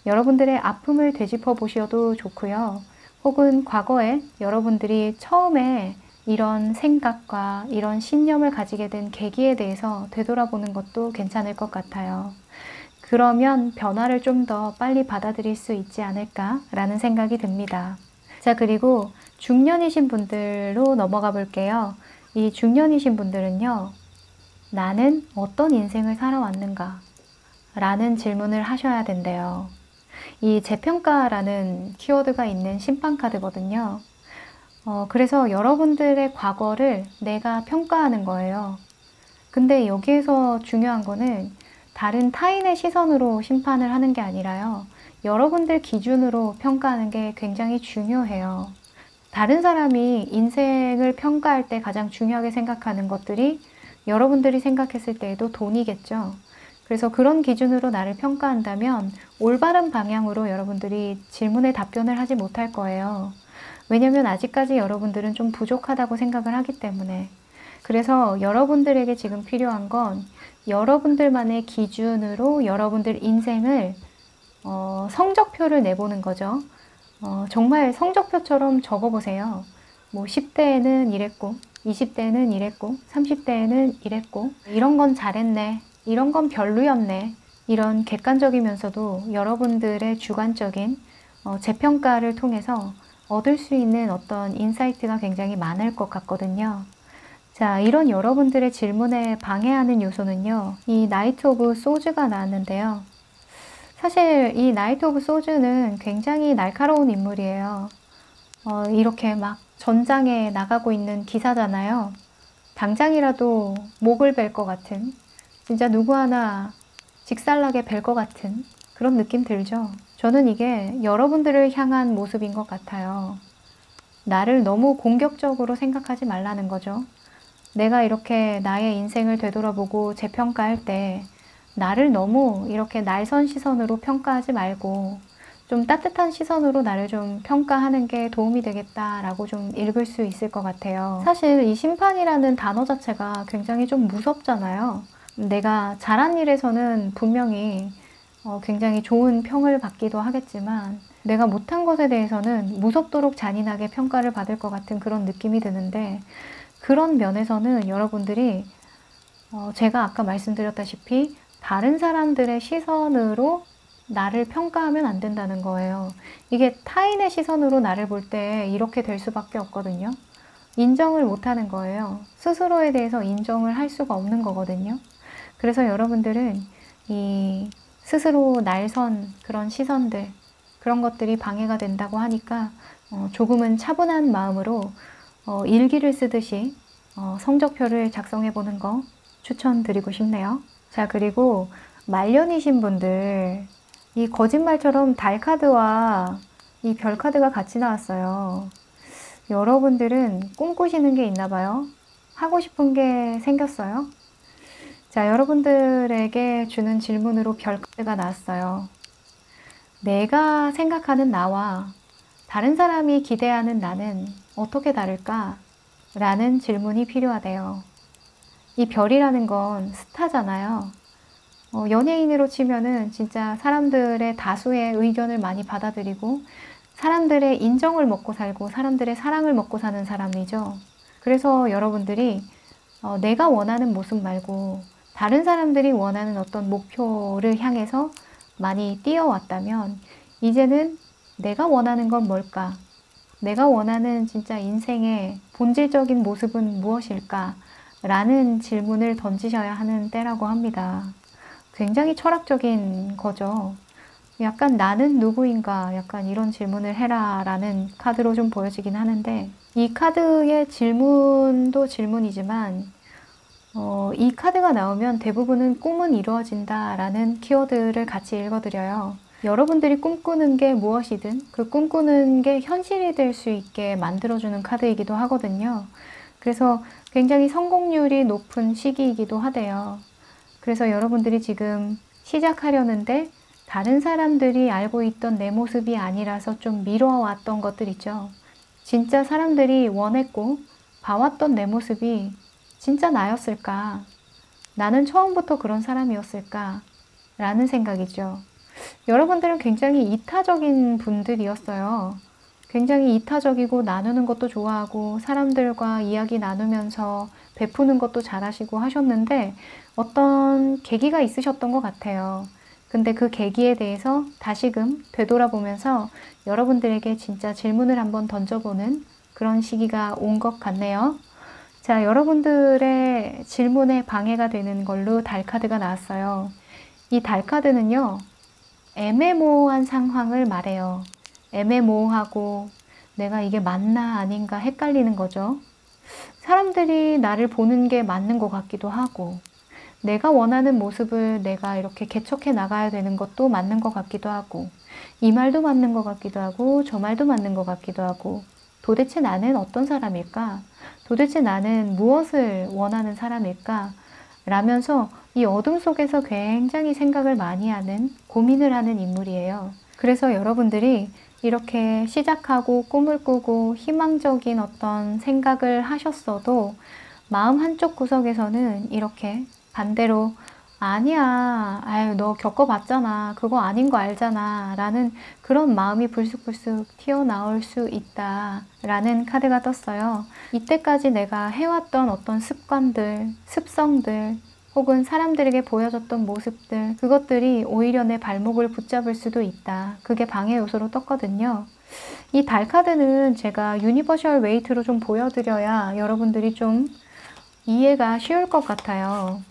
여러분들의 아픔을 되짚어 보셔도 좋고요. 혹은 과거에 여러분들이 처음에 이런 생각과 이런 신념을 가지게 된 계기에 대해서 되돌아보는 것도 괜찮을 것 같아요. 그러면 변화를 좀 더 빨리 받아들일 수 있지 않을까라는 생각이 듭니다. 자, 그리고 중년이신 분들로 넘어가 볼게요. 이 중년이신 분들은요, 나는 어떤 인생을 살아왔는가? 라는 질문을 하셔야 된대요. 이 재평가라는 키워드가 있는 심판카드거든요. 그래서 여러분들의 과거를 내가 평가하는 거예요. 근데 여기에서 중요한 거는 다른 타인의 시선으로 심판을 하는 게 아니라요. 여러분들 기준으로 평가하는 게 굉장히 중요해요. 다른 사람이 인생을 평가할 때 가장 중요하게 생각하는 것들이 여러분들이 생각했을 때에도 돈이겠죠. 그래서 그런 기준으로 나를 평가한다면 올바른 방향으로 여러분들이 질문에 답변을 하지 못할 거예요. 왜냐면 아직까지 여러분들은 좀 부족하다고 생각을 하기 때문에. 그래서 여러분들에게 지금 필요한 건 여러분들만의 기준으로 여러분들 인생을 성적표를 내보는 거죠. 정말 성적표처럼 적어보세요. 뭐 10대에는 이랬고 20대에는 이랬고 30대에는 이랬고 이런 건 잘했네, 이런 건 별로였네, 이런 객관적이면서도 여러분들의 주관적인 재평가를 통해서 얻을 수 있는 어떤 인사이트가 굉장히 많을 것 같거든요. 자, 이런 여러분들의 질문에 방해하는 요소는요, 이 나이트 오브 소즈가 나왔는데요. 사실 이 나이트 오브 소즈는 굉장히 날카로운 인물이에요. 이렇게 막 전장에 나가고 있는 기사잖아요. 당장이라도 목을 벨 것 같은, 진짜 누구 하나 직살나게 벨 것 같은 그런 느낌 들죠. 저는 이게 여러분들을 향한 모습인 것 같아요. 나를 너무 공격적으로 생각하지 말라는 거죠. 내가 이렇게 나의 인생을 되돌아보고 재평가할 때 나를 너무 이렇게 날선 시선으로 평가하지 말고 좀 따뜻한 시선으로 나를 좀 평가하는 게 도움이 되겠다라고 좀 읽을 수 있을 것 같아요. 사실 이 심판이라는 단어 자체가 굉장히 좀 무섭잖아요. 내가 잘한 일에서는 분명히 굉장히 좋은 평을 받기도 하겠지만 내가 못한 것에 대해서는 무섭도록 잔인하게 평가를 받을 것 같은 그런 느낌이 드는데, 그런 면에서는 여러분들이 제가 아까 말씀드렸다시피 다른 사람들의 시선으로 나를 평가하면 안 된다는 거예요. 이게 타인의 시선으로 나를 볼 때 이렇게 될 수밖에 없거든요. 인정을 못하는 거예요. 스스로에 대해서 인정을 할 수가 없는 거거든요. 그래서 여러분들은 이 스스로 날선 그런 시선들, 그런 것들이 방해가 된다고 하니까 조금은 차분한 마음으로 일기를 쓰듯이 성적표를 작성해 보는 거 추천드리고 싶네요. 자, 그리고 말년이신 분들, 이 거짓말처럼 달 카드와 이 별 카드가 같이 나왔어요. 여러분들은 꿈꾸시는 게 있나 봐요. 하고 싶은 게 생겼어요. 자, 여러분들에게 주는 질문으로 별 카드가 나왔어요. 내가 생각하는 나와 다른 사람이 기대하는 나는 어떻게 다를까? 라는 질문이 필요하대요. 이 별이라는 건 스타잖아요. 연예인으로 치면은 진짜 사람들의 다수의 의견을 많이 받아들이고 사람들의 인정을 먹고 살고 사람들의 사랑을 먹고 사는 사람이죠. 그래서 여러분들이 내가 원하는 모습 말고 다른 사람들이 원하는 어떤 목표를 향해서 많이 뛰어왔다면 이제는 내가 원하는 건 뭘까? 내가 원하는 진짜 인생의 본질적인 모습은 무엇일까? 라는 질문을 던지셔야 하는 때라고 합니다. 굉장히 철학적인 거죠. 약간 나는 누구인가? 약간 이런 질문을 해라 라는 카드로 좀 보여지긴 하는데, 이 카드의 질문도 질문이지만 이 카드가 나오면 대부분은 꿈은 이루어진다 라는 키워드를 같이 읽어드려요. 여러분들이 꿈꾸는 게 무엇이든 그 꿈꾸는 게 현실이 될 수 있게 만들어주는 카드이기도 하거든요. 그래서 굉장히 성공률이 높은 시기이기도 하대요. 그래서 여러분들이 지금 시작하려는데 다른 사람들이 알고 있던 내 모습이 아니라서 좀 미뤄왔던 것들 있죠. 진짜 사람들이 원했고 봐왔던 내 모습이 진짜 나였을까? 나는 처음부터 그런 사람이었을까? 라는 생각이죠. 여러분들은 굉장히 이타적인 분들이었어요. 굉장히 이타적이고 나누는 것도 좋아하고 사람들과 이야기 나누면서 베푸는 것도 잘하시고 하셨는데 어떤 계기가 있으셨던 것 같아요. 근데 그 계기에 대해서 다시금 되돌아보면서 여러분들에게 진짜 질문을 한번 던져보는 그런 시기가 온 것 같네요. 자, 여러분들의 질문에 방해가 되는 걸로 달 카드가 나왔어요. 이 달 카드는요, 애매모호한 상황을 말해요. 애매모호하고 내가 이게 맞나 아닌가 헷갈리는 거죠. 사람들이 나를 보는 게 맞는 것 같기도 하고, 내가 원하는 모습을 내가 이렇게 개척해 나가야 되는 것도 맞는 것 같기도 하고, 이 말도 맞는 것 같기도 하고, 저 말도 맞는 것 같기도 하고, 도대체 나는 어떤 사람일까? 도대체 나는 무엇을 원하는 사람일까? 라면서 이 어둠 속에서 굉장히 생각을 많이 하는, 고민을 하는 인물이에요. 그래서 여러분들이 이렇게 시작하고 꿈을 꾸고 희망적인 어떤 생각을 하셨어도 마음 한쪽 구석에서는 이렇게 반대로 아니야, 아유, 너 겪어봤잖아, 그거 아닌 거 알잖아 라는 그런 마음이 불쑥불쑥 튀어나올 수 있다 라는 카드가 떴어요. 이때까지 내가 해왔던 어떤 습관들, 습성들 혹은 사람들에게 보여줬던 모습들, 그것들이 오히려 내 발목을 붙잡을 수도 있다. 그게 방해 요소로 떴거든요. 이 달 카드는 제가 유니버셜 웨이트로 좀 보여드려야 여러분들이 좀 이해가 쉬울 것 같아요.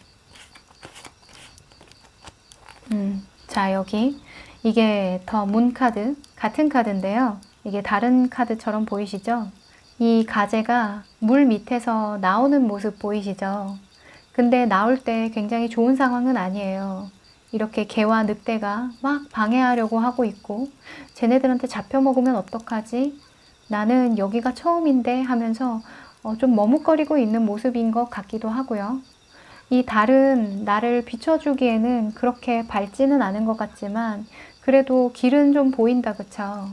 자, 여기 이게 더 문 카드, 같은 카드인데요. 이게 다른 카드처럼 보이시죠? 이 가재가 물 밑에서 나오는 모습 보이시죠? 근데 나올 때 굉장히 좋은 상황은 아니에요. 이렇게 개와 늑대가 막 방해하려고 하고 있고, 쟤네들한테 잡혀먹으면 어떡하지? 나는 여기가 처음인데 하면서 좀 머뭇거리고 있는 모습인 것 같기도 하고요. 이 달은 나를 비춰주기에는 그렇게 밝지는 않은 것 같지만 그래도 길은 좀 보인다, 그쵸?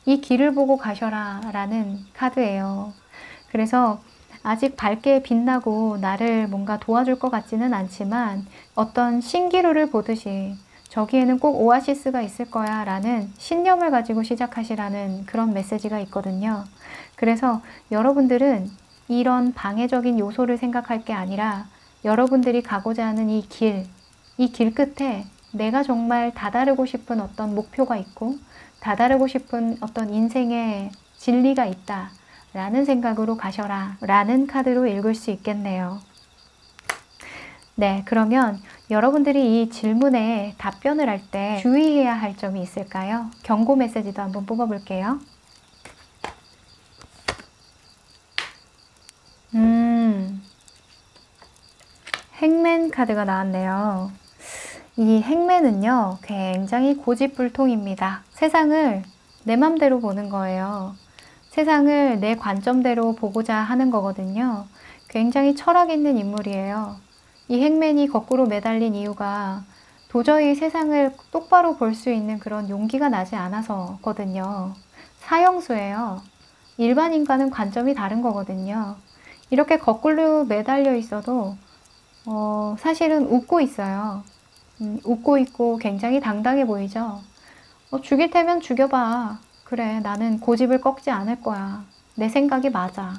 이 길을 보고 가셔라 라는 카드예요. 그래서 아직 밝게 빛나고 나를 뭔가 도와줄 것 같지는 않지만 어떤 신기루를 보듯이 저기에는 꼭 오아시스가 있을 거야 라는 신념을 가지고 시작하시라는 그런 메시지가 있거든요. 그래서 여러분들은 이런 방해적인 요소를 생각할 게 아니라 여러분들이 가고자 하는 이 길 끝에 내가 정말 다다르고 싶은 어떤 목표가 있고 다다르고 싶은 어떤 인생의 진리가 있다 라는 생각으로 가셔라 라는 카드로 읽을 수 있겠네요. 네, 그러면 여러분들이 이 질문에 답변을 할 때 주의해야 할 점이 있을까요? 경고 메시지도 한번 뽑아볼게요. 행맨 카드가 나왔네요. 이 행맨은요, 굉장히 고집불통입니다. 세상을 내 맘대로 보는 거예요. 세상을 내 관점대로 보고자 하는 거거든요. 굉장히 철학 있는 인물이에요. 이 행맨이 거꾸로 매달린 이유가 도저히 세상을 똑바로 볼 수 있는 그런 용기가 나지 않아서거든요. 사형수예요. 일반인과는 관점이 다른 거거든요. 이렇게 거꾸로 매달려 있어도 사실은 웃고 있어요. 웃고 있고 굉장히 당당해 보이죠? 죽일 테면 죽여봐. 그래, 나는 고집을 꺾지 않을 거야. 내 생각이 맞아.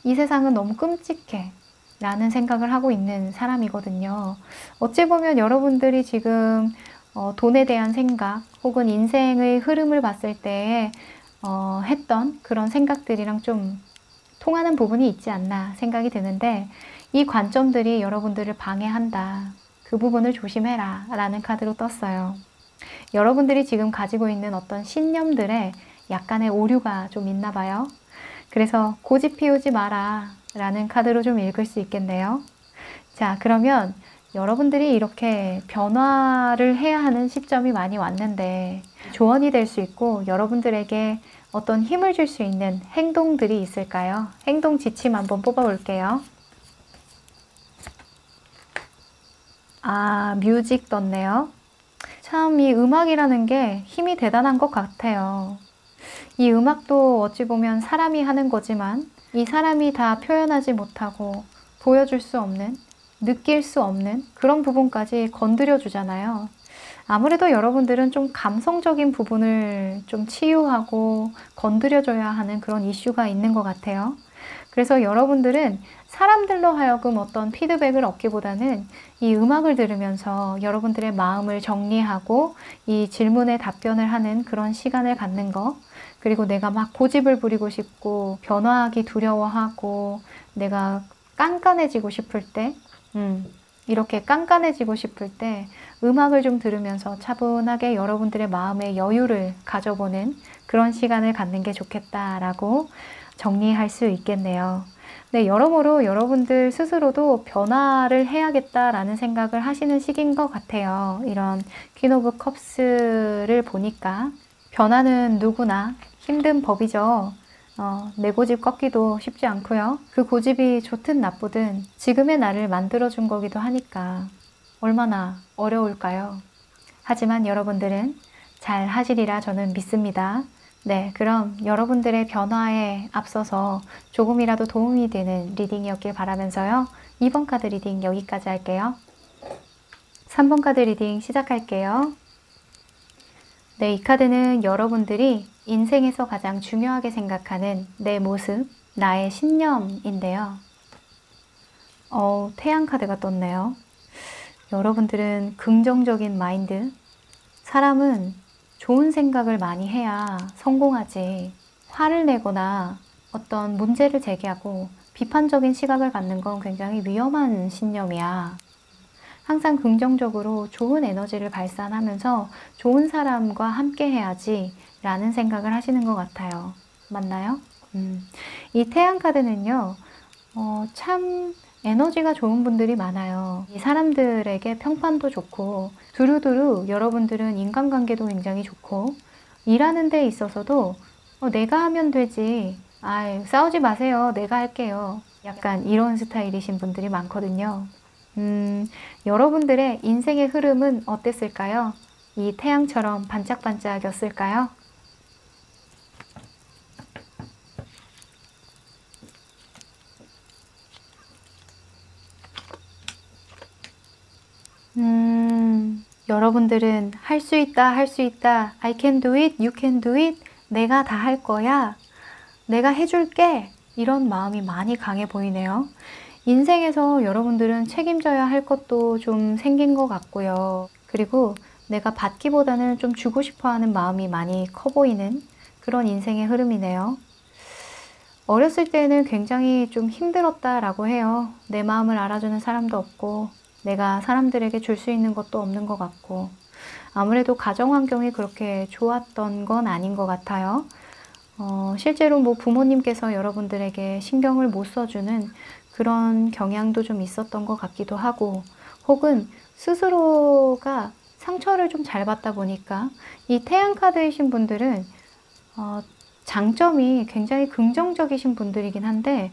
이 세상은 너무 끔찍해. 라는 생각을 하고 있는 사람이거든요. 어찌 보면 여러분들이 지금 돈에 대한 생각 혹은 인생의 흐름을 봤을 때 했던 그런 생각들이랑 좀 통하는 부분이 있지 않나 생각이 드는데 이 관점들이 여러분들을 방해한다. 그 부분을 조심해라 라는 카드로 떴어요. 여러분들이 지금 가지고 있는 어떤 신념들에 약간의 오류가 좀 있나 봐요. 그래서 고집 피우지 마라 라는 카드로 좀 읽을 수 있겠네요. 자, 그러면 여러분들이 이렇게 변화를 해야 하는 시점이 많이 왔는데 조언이 될 수 있고 여러분들에게 어떤 힘을 줄 수 있는 행동들이 있을까요? 행동 지침 한번 뽑아볼게요. 아, 뮤직 떴네요. 참 이 음악이라는 게 힘이 대단한 것 같아요. 이 음악도 어찌 보면 사람이 하는 거지만 이 사람이 다 표현하지 못하고 보여줄 수 없는, 느낄 수 없는 그런 부분까지 건드려 주잖아요. 아무래도 여러분들은 좀 감성적인 부분을 좀 치유하고 건드려줘야 하는 그런 이슈가 있는 것 같아요. 그래서 여러분들은 사람들로 하여금 어떤 피드백을 얻기보다는 이 음악을 들으면서 여러분들의 마음을 정리하고 이 질문에 답변을 하는 그런 시간을 갖는 거, 그리고 내가 막 고집을 부리고 싶고 변화하기 두려워하고 내가 깐깐해지고 싶을 때, 이렇게 깐깐해지고 싶을 때 음악을 좀 들으면서 차분하게 여러분들의 마음의 여유를 가져보는 그런 시간을 갖는 게 좋겠다라고 정리할 수 있겠네요. 네, 여러모로 여러분들 스스로도 변화를 해야겠다라는 생각을 하시는 시기인 것 같아요. 이런 퀸 오브 컵스를 보니까 변화는 누구나 힘든 법이죠. 내 고집 꺾기도 쉽지 않고요. 그 고집이 좋든 나쁘든 지금의 나를 만들어준 거기도 하니까 얼마나 어려울까요? 하지만 여러분들은 잘 하시리라 저는 믿습니다. 네, 그럼 여러분들의 변화에 앞서서 조금이라도 도움이 되는 리딩이었길 바라면서요. 2번 카드 리딩 여기까지 할게요. 3번 카드 리딩 시작할게요. 네, 이 카드는 여러분들이 인생에서 가장 중요하게 생각하는 내 모습, 나의 신념인데요. 태양 카드가 떴네요. 여러분들은 긍정적인 마인드, 사람은 좋은 생각을 많이 해야 성공하지, 화를 내거나 어떤 문제를 제기하고 비판적인 시각을 갖는 건 굉장히 위험한 신념이야. 항상 긍정적으로 좋은 에너지를 발산하면서 좋은 사람과 함께 해야지 라는 생각을 하시는 것 같아요. 맞나요? 이 태양 카드는요, 참 에너지가 좋은 분들이 많아요. 이 사람들에게 평판도 좋고 두루두루 여러분들은 인간관계도 굉장히 좋고 일하는 데 있어서도 내가 하면 되지, 싸우지 마세요, 내가 할게요, 약간 이런 스타일이신 분들이 많거든요. 여러분들의 인생의 흐름은 어땠을까요? 이 태양처럼 반짝반짝였을까요? 여러분들은 할 수 있다, 할 수 있다, I can do it, you can do it, 내가 다 할 거야, 내가 해줄게, 이런 마음이 많이 강해 보이네요. 인생에서 여러분들은 책임져야 할 것도 좀 생긴 것 같고요. 그리고 내가 받기보다는 좀 주고 싶어 하는 마음이 많이 커 보이는 그런 인생의 흐름이네요. 어렸을 때는 굉장히 좀 힘들었다라고 해요. 내 마음을 알아주는 사람도 없고 내가 사람들에게 줄 수 있는 것도 없는 것 같고 아무래도 가정 환경이 그렇게 좋았던 건 아닌 것 같아요. 실제로 뭐 부모님께서 여러분들에게 신경을 못 써주는 그런 경향도 좀 있었던 것 같기도 하고 혹은 스스로가 상처를 좀 잘 받다 보니까 이 태양 카드이신 분들은 장점이 굉장히 긍정적이신 분들이긴 한데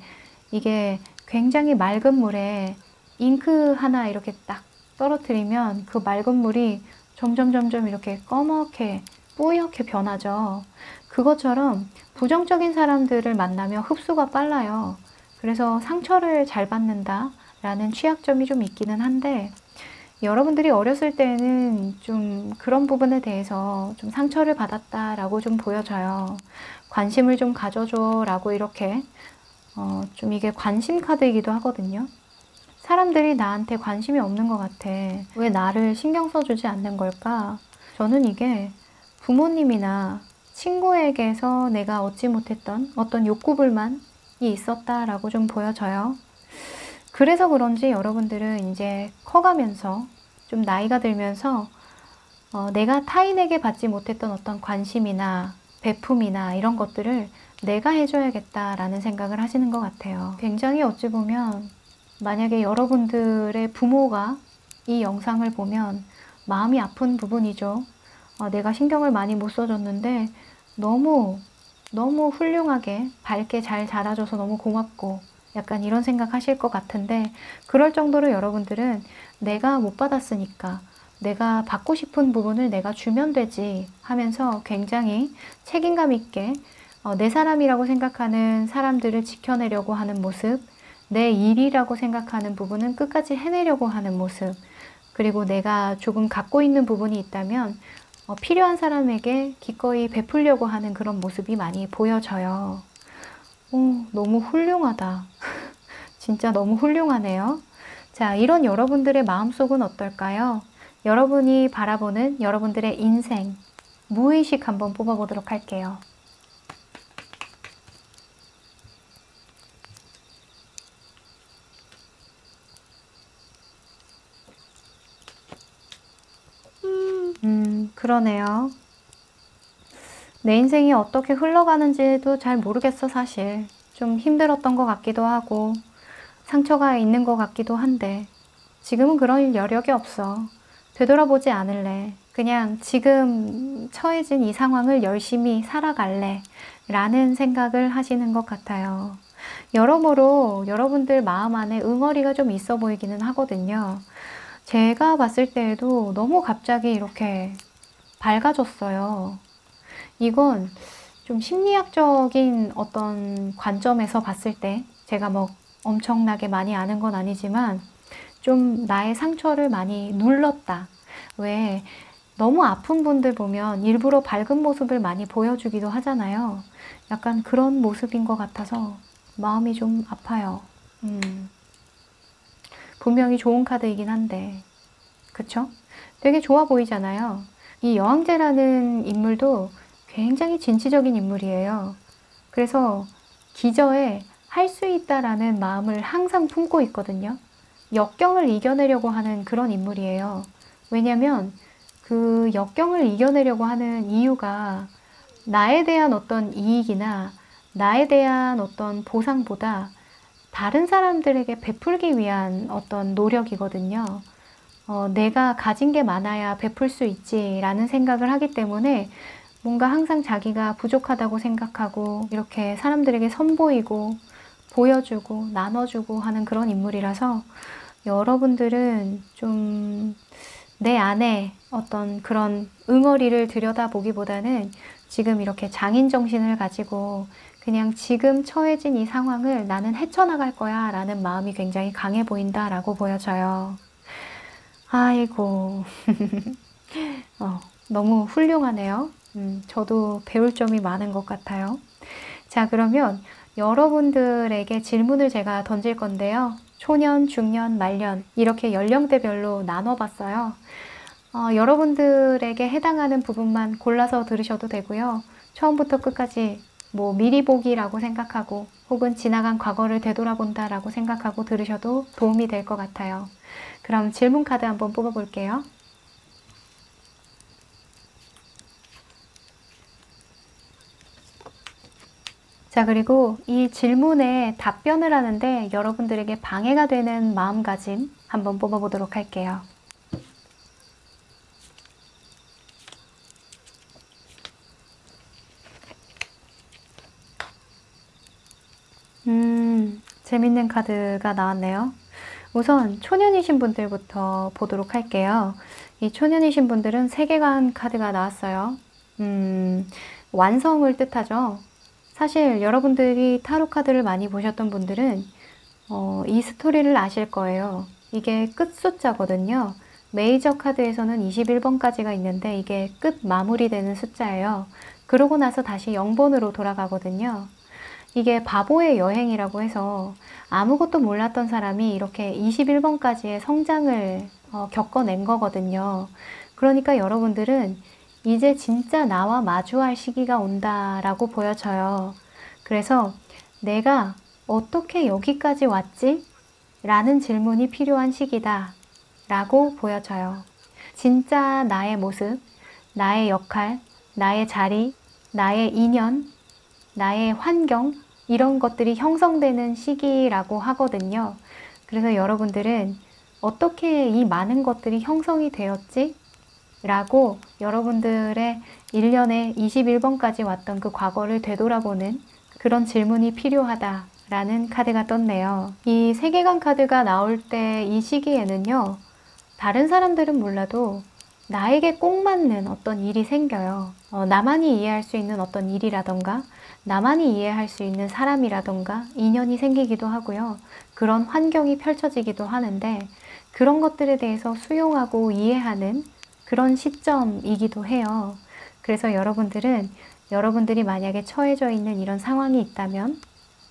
이게 굉장히 맑은 물에 잉크 하나 이렇게 딱 떨어뜨리면 그 맑은 물이 점점 이렇게 꺼멓게 뿌옇게 변하죠. 그것처럼 부정적인 사람들을 만나면 흡수가 빨라요. 그래서 상처를 잘 받는다 라는 취약점이 좀 있기는 한데 여러분들이 어렸을 때는 좀 그런 부분에 대해서 좀 상처를 받았다라고 좀 보여져요. 관심을 좀 가져줘 라고 이렇게 좀 이게 관심 카드이기도 하거든요. 사람들이 나한테 관심이 없는 것 같아. 왜 나를 신경 써주지 않는 걸까? 저는 이게 부모님이나 친구에게서 내가 얻지 못했던 어떤 욕구불만이 있었다라고 좀 보여져요. 그래서 그런지 여러분들은 이제 커가면서 좀 나이가 들면서 내가 타인에게 받지 못했던 어떤 관심이나 베품이나 이런 것들을 내가 해줘야겠다라는 생각을 하시는 것 같아요. 굉장히 어찌 보면 만약에 여러분들의 부모가 이 영상을 보면 마음이 아픈 부분이죠. 내가 신경을 많이 못 써줬는데 너무 훌륭하게 밝게 잘 자라줘서 너무 고맙고 약간 이런 생각 하실 것 같은데 그럴 정도로 여러분들은 내가 못 받았으니까 내가 받고 싶은 부분을 내가 주면 되지 하면서 굉장히 책임감 있게 내 사람이라고 생각하는 사람들을 지켜내려고 하는 모습, 내 일이라고 생각하는 부분은 끝까지 해내려고 하는 모습, 그리고 내가 조금 갖고 있는 부분이 있다면 필요한 사람에게 기꺼이 베풀려고 하는 그런 모습이 많이 보여져요. 너무 훌륭하다. 진짜 너무 훌륭하네요. 자, 이런 여러분들의 마음속은 어떨까요? 여러분이 바라보는 여러분들의 인생, 무의식 한번 뽑아보도록 할게요. 그러네요. 내 인생이 어떻게 흘러가는지도 잘 모르겠어, 사실. 좀 힘들었던 것 같기도 하고, 상처가 있는 것 같기도 한데, 지금은 그런 여력이 없어. 되돌아보지 않을래. 그냥 지금 처해진 이 상황을 열심히 살아갈래. 라는 생각을 하시는 것 같아요. 여러모로 여러분들 마음 안에 응어리가 좀 있어 보이기는 하거든요. 제가 봤을 때에도 너무 갑자기 이렇게 밝아졌어요. 이건 좀 심리학적인 어떤 관점에서 봤을 때 제가 뭐 엄청나게 많이 아는 건 아니지만 좀 나의 상처를 많이 눌렀다. 왜 너무 아픈 분들 보면 일부러 밝은 모습을 많이 보여주기도 하잖아요. 약간 그런 모습인 것 같아서 마음이 좀 아파요. 분명히 좋은 카드이긴 한데 그쵸? 되게 좋아 보이잖아요. 이 여왕제라는 인물도 굉장히 진취적인 인물이에요. 그래서 기저에 할 수 있다라는 마음을 항상 품고 있거든요. 역경을 이겨내려고 하는 그런 인물이에요. 왜냐면 그 역경을 이겨내려고 하는 이유가 나에 대한 어떤 이익이나 나에 대한 어떤 보상보다 다른 사람들에게 베풀기 위한 어떤 노력이거든요. 내가 가진 게 많아야 베풀 수 있지라는 생각을 하기 때문에 뭔가 항상 자기가 부족하다고 생각하고 이렇게 사람들에게 선보이고 보여주고 나눠주고 하는 그런 인물이라서 여러분들은 좀 내 안에 어떤 그런 응어리를 들여다보기보다는 지금 이렇게 장인 정신을 가지고 그냥 지금 처해진 이 상황을 나는 헤쳐나갈 거야 라는 마음이 굉장히 강해 보인다라고 보여져요. 아이고 너무 훌륭하네요. 저도 배울 점이 많은 것 같아요. 자, 그러면 여러분들에게 질문을 제가 던질 건데요. 초년, 중년, 말년 이렇게 연령대별로 나눠봤어요. 여러분들에게 해당하는 부분만 골라서 들으셔도 되고요. 처음부터 끝까지 뭐 미리 보기라고 생각하고 혹은 지나간 과거를 되돌아본다라고 생각하고 들으셔도 도움이 될 것 같아요. 그럼 질문 카드 한번 뽑아볼게요. 자, 그리고 이 질문에 답변을 하는데 여러분들에게 방해가 되는 마음가짐 한번 뽑아보도록 할게요. 재밌는 카드가 나왔네요. 우선 초년이신 분들부터 보도록 할게요. 이 초년이신 분들은 세계관 카드가 나왔어요. 완성을 뜻하죠. 사실 여러분들이 타로 카드를 많이 보셨던 분들은 이 스토리를 아실 거예요. 이게 끝 숫자거든요. 메이저 카드에서는 21번까지가 있는데 이게 끝 마무리되는 숫자예요. 그러고 나서 다시 0번으로 돌아가거든요. 이게 바보의 여행이라고 해서 아무것도 몰랐던 사람이 이렇게 21번까지의 성장을 겪어낸 거거든요. 그러니까 여러분들은 이제 진짜 나와 마주할 시기가 온다라고 보여져요. 그래서 내가 어떻게 여기까지 왔지? 라는 질문이 필요한 시기다 라고 보여져요. 진짜 나의 모습, 나의 역할, 나의 자리, 나의 인연, 나의 환경 이런 것들이 형성되는 시기라고 하거든요. 그래서 여러분들은 어떻게 이 많은 것들이 형성이 되었지? 라고 여러분들의 1년에 21번까지 왔던 그 과거를 되돌아보는 그런 질문이 필요하다라는 카드가 떴네요. 이 세계관 카드가 나올 때 이 시기에는요. 다른 사람들은 몰라도 나에게 꼭 맞는 어떤 일이 생겨요. 나만이 이해할 수 있는 어떤 일이라던가 나만이 이해할 수 있는 사람이라던가 인연이 생기기도 하고요. 그런 환경이 펼쳐지기도 하는데 그런 것들에 대해서 수용하고 이해하는 그런 시점이기도 해요. 그래서 여러분들은 여러분들이 만약에 처해져 있는 이런 상황이 있다면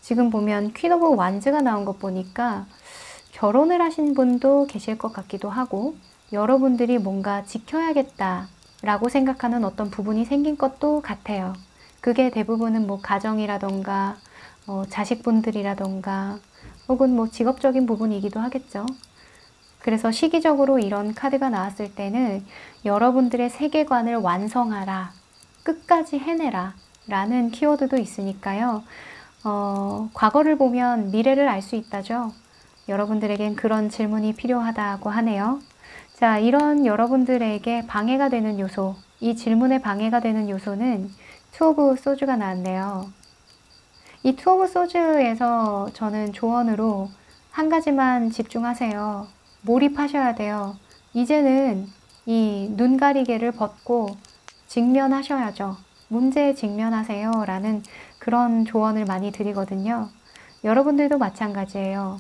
지금 보면 퀸 오브 완즈가 나온 것 보니까 결혼을 하신 분도 계실 것 같기도 하고, 여러분들이 뭔가 지켜야겠다 라고 생각하는 어떤 부분이 생긴 것도 같아요. 그게 대부분은 뭐 가정이라던가 자식분들이라던가 혹은 뭐 직업적인 부분이기도 하겠죠. 그래서 시기적으로 이런 카드가 나왔을 때는 여러분들의 세계관을 완성하라, 끝까지 해내라 라는 키워드도 있으니까요. 과거를 보면 미래를 알 수 있다죠. 여러분들에겐 그런 질문이 필요하다고 하네요. 자, 이런 여러분들에게 방해가 되는 요소, 이 질문에 방해가 되는 요소는 투 오브 소즈가 나왔네요. 이 투 오브 소즈에서 저는 조언으로 한 가지만 집중하세요. 몰입하셔야 돼요. 이제는 이 눈가리개를 벗고 직면하셔야죠. 문제에 직면하세요 라는 그런 조언을 많이 드리거든요. 여러분들도 마찬가지예요.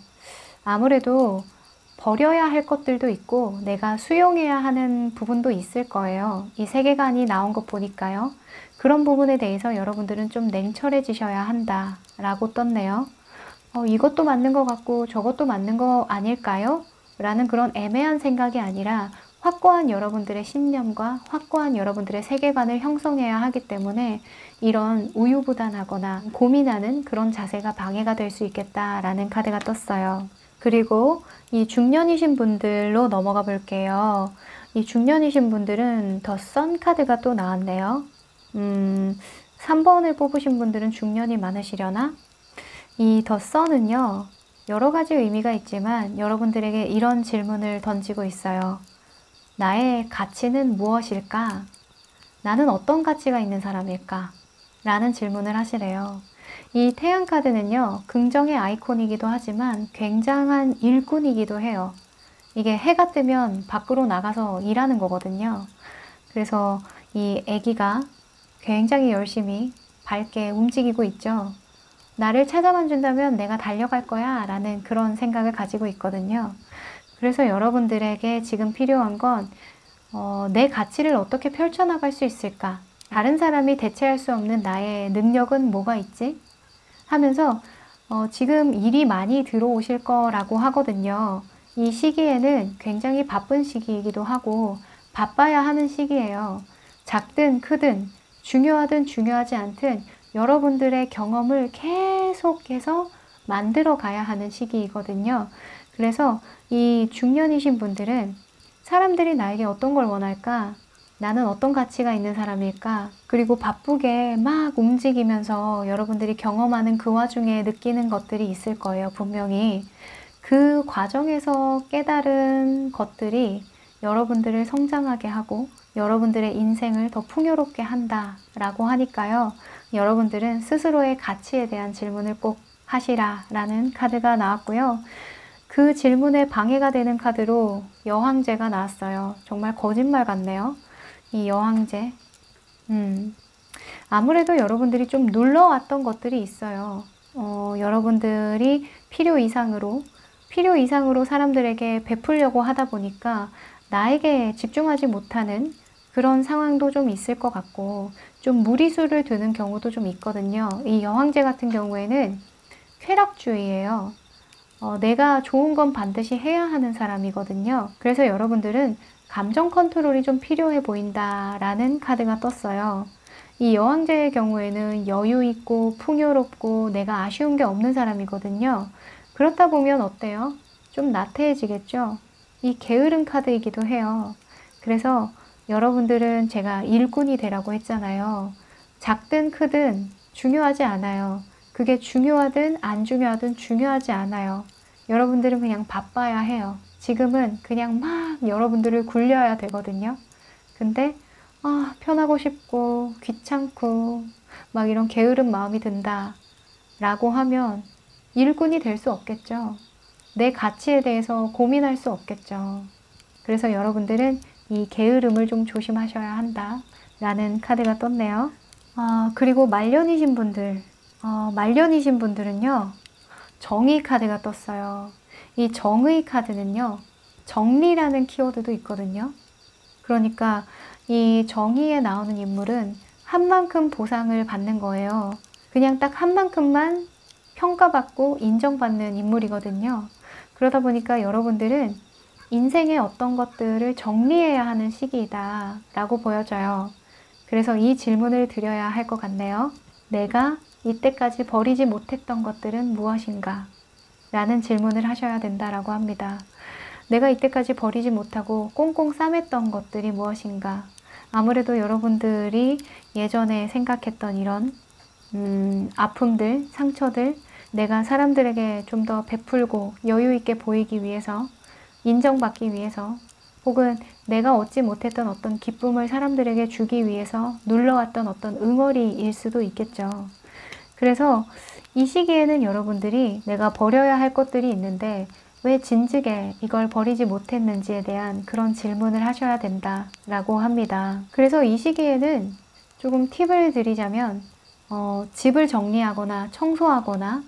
아무래도 버려야 할 것들도 있고 내가 수용해야 하는 부분도 있을 거예요. 이 세계관이 나온 것 보니까요. 그런 부분에 대해서 여러분들은 좀 냉철해지셔야 한다 라고 떴네요. 이것도 맞는 것 같고 저것도 맞는 거 아닐까요? 라는 그런 애매한 생각이 아니라 확고한 여러분들의 신념과 확고한 여러분들의 세계관을 형성해야 하기 때문에 이런 우유부단하거나 고민하는 그런 자세가 방해가 될 수 있겠다라는 카드가 떴어요. 그리고 이 중년이신 분들로 넘어가 볼게요. 이 중년이신 분들은 더 선 카드가 또 나왔네요. 3번을 뽑으신 분들은 중년이 많으시려나? 이 더 선은요, 여러 가지 의미가 있지만 여러분들에게 이런 질문을 던지고 있어요. 나의 가치는 무엇일까? 나는 어떤 가치가 있는 사람일까? 라는 질문을 하시래요. 이 태양 카드는요, 긍정의 아이콘이기도 하지만 굉장한 일꾼이기도 해요. 이게 해가 뜨면 밖으로 나가서 일하는 거거든요. 그래서 이 아기가 굉장히 열심히 밝게 움직이고 있죠. 나를 찾아만 준다면 내가 달려갈 거야 라는 그런 생각을 가지고 있거든요. 그래서 여러분들에게 지금 필요한 건 내 가치를 어떻게 펼쳐나갈 수 있을까? 다른 사람이 대체할 수 없는 나의 능력은 뭐가 있지? 하면서 지금 일이 많이 들어오실 거라고 하거든요. 이 시기에는 굉장히 바쁜 시기이기도 하고 바빠야 하는 시기예요. 작든 크든 중요하든 중요하지 않든 여러분들의 경험을 계속해서 만들어 가야 하는 시기이거든요. 그래서 이 중년이신 분들은 사람들이 나에게 어떤 걸 원할까? 나는 어떤 가치가 있는 사람일까? 그리고 바쁘게 막 움직이면서 여러분들이 경험하는 그 와중에 느끼는 것들이 있을 거예요, 분명히. 그 과정에서 깨달은 것들이 여러분들을 성장하게 하고 여러분들의 인생을 더 풍요롭게 한다라고 하니까요. 여러분들은 스스로의 가치에 대한 질문을 꼭 하시라 라는 카드가 나왔고요. 그 질문에 방해가 되는 카드로 여황제가 나왔어요. 정말 거짓말 같네요. 이 여황제. 아무래도 여러분들이 좀 눌러왔던 것들이 있어요. 여러분들이 필요 이상으로 사람들에게 베풀려고 하다 보니까 나에게 집중하지 못하는 그런 상황도 좀 있을 것 같고 좀 무리수를 두는 경우도 좀 있거든요. 이 여황제 같은 경우에는 쾌락주의예요. 내가 좋은 건 반드시 해야 하는 사람이거든요. 그래서 여러분들은 감정 컨트롤이 좀 필요해 보인다라는 카드가 떴어요. 이 여왕제의 경우에는 여유 있고 풍요롭고 내가 아쉬운 게 없는 사람이거든요. 그렇다 보면 어때요? 좀 나태해지겠죠? 이 게으른 카드이기도 해요. 그래서 여러분들은 제가 일꾼이 되라고 했잖아요. 작든 크든 중요하지 않아요. 그게 중요하든 안 중요하든 중요하지 않아요. 여러분들은 그냥 바빠야 해요. 지금은 그냥 막 여러분들을 굴려야 되거든요. 근데 편하고 싶고 귀찮고 막 이런 게으른 마음이 든다 라고 하면 일꾼이 될 수 없겠죠. 내 가치에 대해서 고민할 수 없겠죠. 그래서 여러분들은 이 게으름을 좀 조심하셔야 한다 라는 카드가 떴네요. 그리고 말년이신 분들은요, 정의 카드가 떴어요. 이 정의 카드는요, 정리라는 키워드도 있거든요. 그러니까 이 정의에 나오는 인물은 한 만큼 보상을 받는 거예요. 그냥 딱 한 만큼만 평가받고 인정받는 인물이거든요. 그러다 보니까 여러분들은 인생의 어떤 것들을 정리해야 하는 시기이다 라고 보여져요. 그래서 이 질문을 드려야 할 것 같네요. 내가 이때까지 버리지 못했던 것들은 무엇인가? 라는 질문을 하셔야 된다라고 합니다. 내가 이때까지 버리지 못하고 꽁꽁 싸맸던 것들이 무엇인가? 아무래도 여러분들이 예전에 생각했던 이런 아픔들, 상처들, 내가 사람들에게 좀 더 베풀고 여유 있게 보이기 위해서, 인정받기 위해서, 혹은 내가 얻지 못했던 어떤 기쁨을 사람들에게 주기 위해서 눌러왔던 어떤 응어리일 수도 있겠죠. 그래서 이 시기에는 여러분들이 내가 버려야 할 것들이 있는데 왜 진즉에 이걸 버리지 못했는지에 대한 그런 질문을 하셔야 된다라고 합니다. 그래서 이 시기에는 조금 팁을 드리자면 집을 정리하거나 청소하거나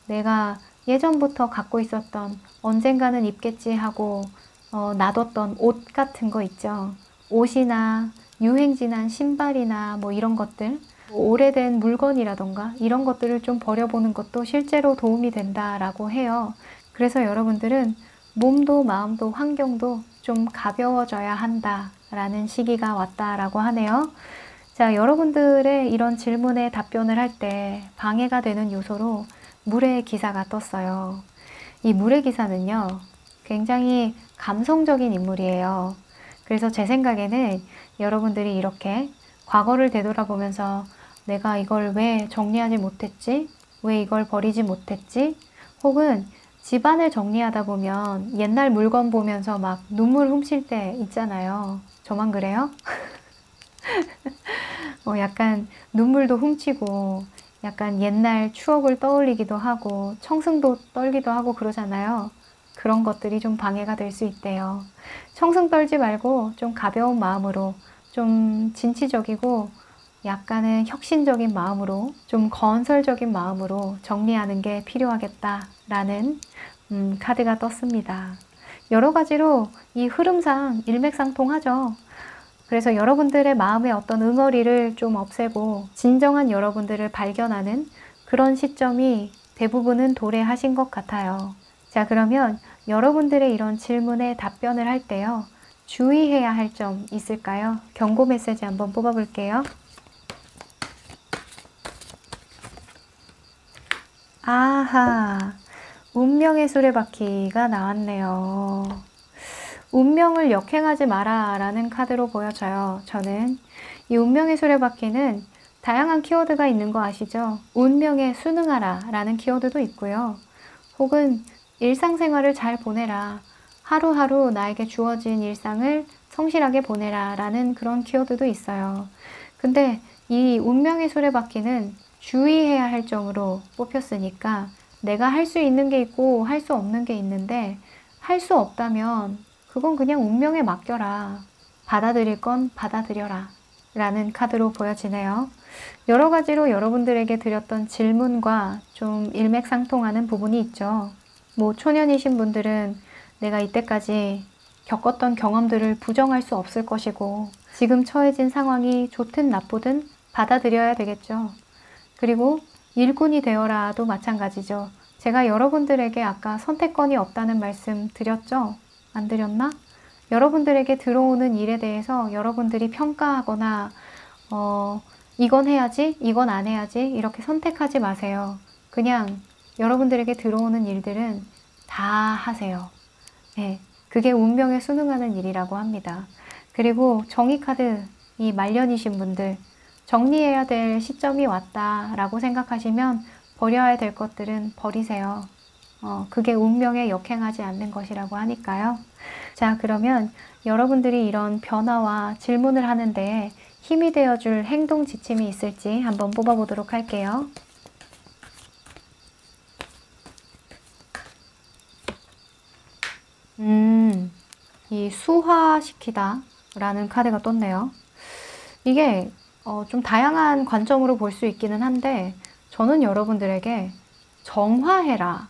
내가 예전부터 갖고 있었던 언젠가는 입겠지 하고 놔뒀던 옷 같은 거 있죠. 옷이나 유행 신발이나 뭐 이런 것들, 오래된 물건이라던가 이런 것들을 좀 버려보는 것도 실제로 도움이 된다라고 해요. 그래서 여러분들은 몸도 마음도 환경도 좀 가벼워져야 한다라는 시기가 왔다라고 하네요. 자, 여러분들의 이런 질문에 답변을 할 때 방해가 되는 요소로 물의 기사가 떴어요. 이 물의 기사는요, 굉장히 감성적인 인물이에요. 그래서 제 생각에는 여러분들이 이렇게 과거를 되돌아보면서 내가 이걸 왜 정리하지 못했지? 왜 이걸 버리지 못했지? 혹은 집안을 정리하다 보면 옛날 물건 보면서 막 눈물 훔칠 때 있잖아요. 저만 그래요? 약간 눈물도 훔치고 약간 옛날 추억을 떠올리기도 하고 청승도 떨기도 하고 그러잖아요. 그런 것들이 좀 방해가 될 수 있대요. 청승 떨지 말고 좀 가벼운 마음으로, 좀 진취적이고 약간은 혁신적인 마음으로, 좀 건설적인 마음으로 정리하는 게 필요하겠다라는 카드가 떴습니다. 여러 가지로 이 흐름상 일맥상통하죠. 그래서 여러분들의 마음의 어떤 응어리를 좀 없애고 진정한 여러분들을 발견하는 그런 시점이 대부분은 도래하신 것 같아요. 자, 그러면 여러분들의 이런 질문에 답변을 할 때요, 주의해야 할 점 있을까요? 경고 메시지 한번 뽑아볼게요. 아하, 운명의 수레바퀴가 나왔네요. 운명을 역행하지 마라 라는 카드로 보여져요. 저는 이 운명의 수레바퀴는 다양한 키워드가 있는 거 아시죠? 운명에 순응하라 라는 키워드도 있고요. 혹은 일상생활을 잘 보내라, 하루하루 나에게 주어진 일상을 성실하게 보내라 라는 그런 키워드도 있어요. 근데 이 운명의 수레바퀴는 주의해야 할 점으로 뽑혔으니까 내가 할 수 있는 게 있고 할 수 없는 게 있는데, 할 수 없다면 그건 그냥 운명에 맡겨라. 받아들일 건 받아들여라. 라는 카드로 보여지네요. 여러 가지로 여러분들에게 드렸던 질문과 좀 일맥상통하는 부분이 있죠. 뭐 초년이신 분들은 내가 이때까지 겪었던 경험들을 부정할 수 없을 것이고, 지금 처해진 상황이 좋든 나쁘든 받아들여야 되겠죠. 그리고 일꾼이 되어라도 마찬가지죠. 제가 여러분들에게 아까 선택권이 없다는 말씀 드렸죠? 안 드렸나? 여러분들에게 들어오는 일에 대해서 여러분들이 평가하거나 이건 해야지, 이건 안 해야지 이렇게 선택하지 마세요. 그냥 여러분들에게 들어오는 일들은 다 하세요. 네, 그게 운명에 순응하는 일이라고 합니다. 그리고 정의카드, 이 말년이신 분들, 정리해야 될 시점이 왔다라고 생각하시면 버려야 될 것들은 버리세요. 그게 운명에 역행하지 않는 것이라고 하니까요. 자, 그러면 여러분들이 이런 변화와 질문을 하는데 힘이 되어줄 행동 지침이 있을지 한번 뽑아보도록 할게요. 이 수화시키다 라는 카드가 떴네요. 이게 좀 다양한 관점으로 볼 수 있기는 한데, 저는 여러분들에게 정화해라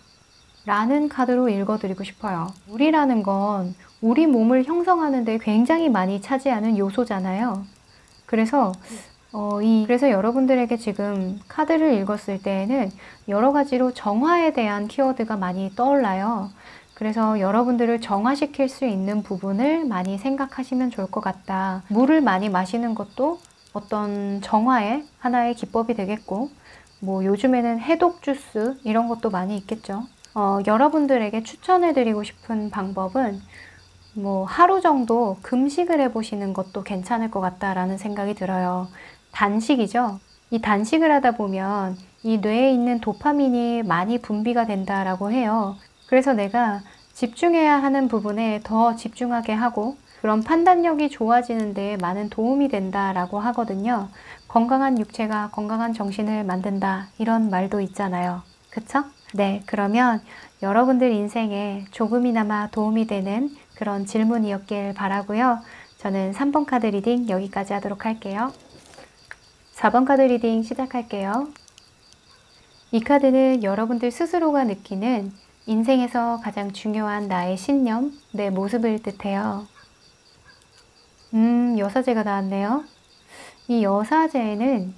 라는 카드로 읽어드리고 싶어요. 물이라는 건 우리 몸을 형성하는 데 굉장히 많이 차지하는 요소잖아요. 그래서 그래서 여러분들에게 지금 카드를 읽었을 때에는 여러 가지로 정화에 대한 키워드가 많이 떠올라요. 그래서 여러분들을 정화시킬 수 있는 부분을 많이 생각하시면 좋을 것 같다. 물을 많이 마시는 것도 어떤 정화의 하나의 기법이 되겠고, 뭐 요즘에는 해독 주스 이런 것도 많이 있겠죠. 여러분들에게 추천해드리고 싶은 방법은 뭐 하루 정도 금식을 해보시는 것도 괜찮을 것 같다라는 생각이 들어요. 단식이죠. 이 단식을 하다 보면 이 뇌에 있는 도파민이 많이 분비가 된다라고 해요. 그래서 내가 집중해야 하는 부분에 더 집중하게 하고 그런 판단력이 좋아지는 데 많은 도움이 된다라고 하거든요. 건강한 육체가 건강한 정신을 만든다 이런 말도 있잖아요. 그쵸? 네, 그러면 여러분들 인생에 조금이나마 도움이 되는 그런 질문이었길 바라고요. 저는 3번 카드 리딩 여기까지 하도록 할게요. 4번 카드 리딩 시작할게요. 이 카드는 여러분들 스스로가 느끼는 인생에서 가장 중요한 나의 신념, 내 모습을 뜻해요. 여사제가 나왔네요. 이 여사제는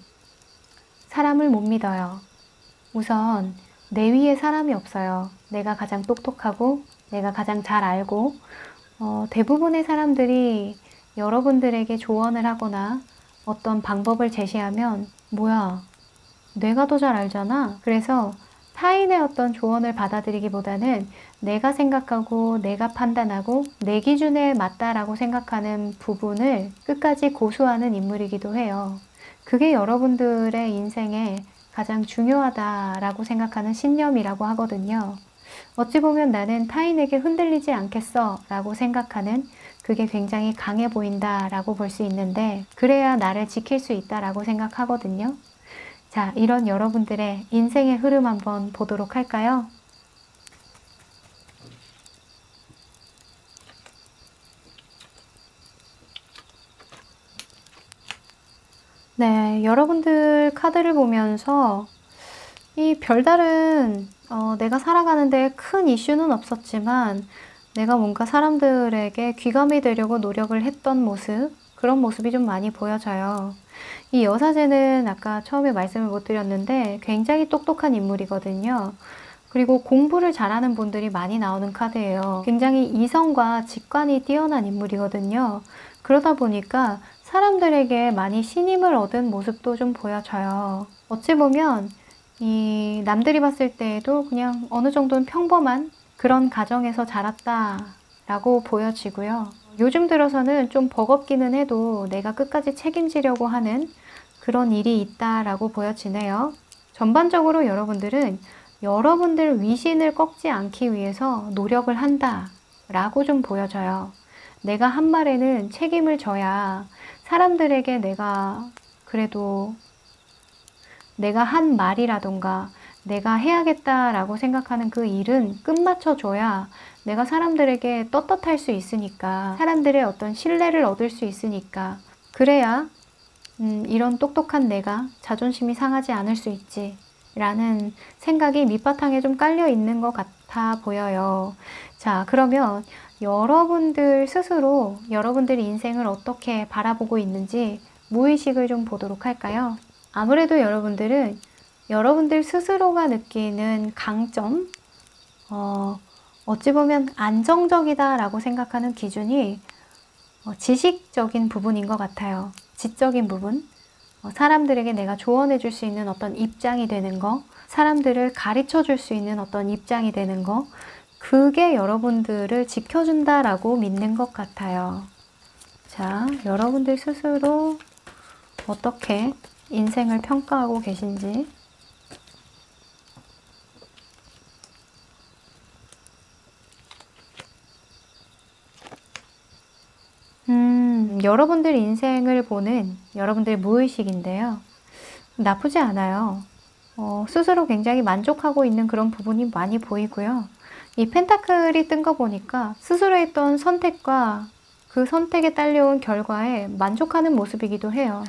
사람을 못 믿어요. 우선 내 위에 사람이 없어요. 내가 가장 똑똑하고 내가 가장 잘 알고 대부분의 사람들이 여러분들에게 조언을 하거나 어떤 방법을 제시하면 뭐야, 내가 더 잘 알잖아. 그래서 타인의 어떤 조언을 받아들이기보다는 내가 생각하고 내가 판단하고 내 기준에 맞다라고 생각하는 부분을 끝까지 고수하는 인물이기도 해요. 그게 여러분들의 인생에 가장 중요하다라고 생각하는 신념이라고 하거든요. 어찌 보면 나는 타인에게 흔들리지 않겠어 라고 생각하는 그게 굉장히 강해 보인다 라고 볼 수 있는데, 그래야 나를 지킬 수 있다 라고 생각하거든요. 자, 이런 여러분들의 인생의 흐름 한번 보도록 할까요? 네, 여러분들 카드를 보면서 이 별다른 내가 살아가는데 큰 이슈는 없었지만 내가 뭔가 사람들에게 귀감이 되려고 노력을 했던 모습, 그런 모습이 좀 많이 보여져요. 이 여사제는 아까 처음에 말씀을 못 드렸는데 굉장히 똑똑한 인물이거든요. 그리고 공부를 잘하는 분들이 많이 나오는 카드예요. 굉장히 이성과 직관이 뛰어난 인물이거든요. 그러다 보니까 사람들에게 많이 신임을 얻은 모습도 좀 보여져요. 어찌 보면 이 남들이 봤을 때에도 그냥 어느 정도는 평범한 그런 가정에서 자랐다라고 보여지고요. 요즘 들어서는 좀 버겁기는 해도 내가 끝까지 책임지려고 하는 그런 일이 있다라고 보여지네요. 전반적으로 여러분들은 여러분들 위신을 꺾지 않기 위해서 노력을 한다라고 좀 보여져요. 내가 한 말에는 책임을 져야 사람들에게 내가 그래도 내가 한 말이라던가 내가 해야겠다라고 생각하는 그 일은 끝마쳐줘야 내가 사람들에게 떳떳할 수 있으니까, 사람들의 어떤 신뢰를 얻을 수 있으니까, 그래야 이런 똑똑한 내가 자존심이 상하지 않을 수 있지 라는 생각이 밑바탕에 좀 깔려 있는 것 같아 보여요. 자, 그러면 여러분들 스스로 여러분들 인생을 어떻게 바라보고 있는지 무의식을 좀 보도록 할까요? 아무래도 여러분들은 여러분들 스스로가 느끼는 강점, 어찌 보면 안정적이다 라고 생각하는 기준이 지식적인 부분인 것 같아요. 지적인 부분, 사람들에게 내가 조언해 줄 수 있는 어떤 입장이 되는 거, 사람들을 가르쳐 줄 수 있는 어떤 입장이 되는 거, 그게 여러분들을 지켜준다라고 믿는 것 같아요. 자, 여러분들 스스로 어떻게 인생을 평가하고 계신지. 여러분들 인생을 보는 여러분들 무의식인데요. 나쁘지 않아요. 스스로 굉장히 만족하고 있는 그런 부분이 많이 보이고요. 이 펜타클이 뜬 거 보니까 스스로 했던 선택과 그 선택에 딸려온 결과에 만족하는 모습이기도 해요.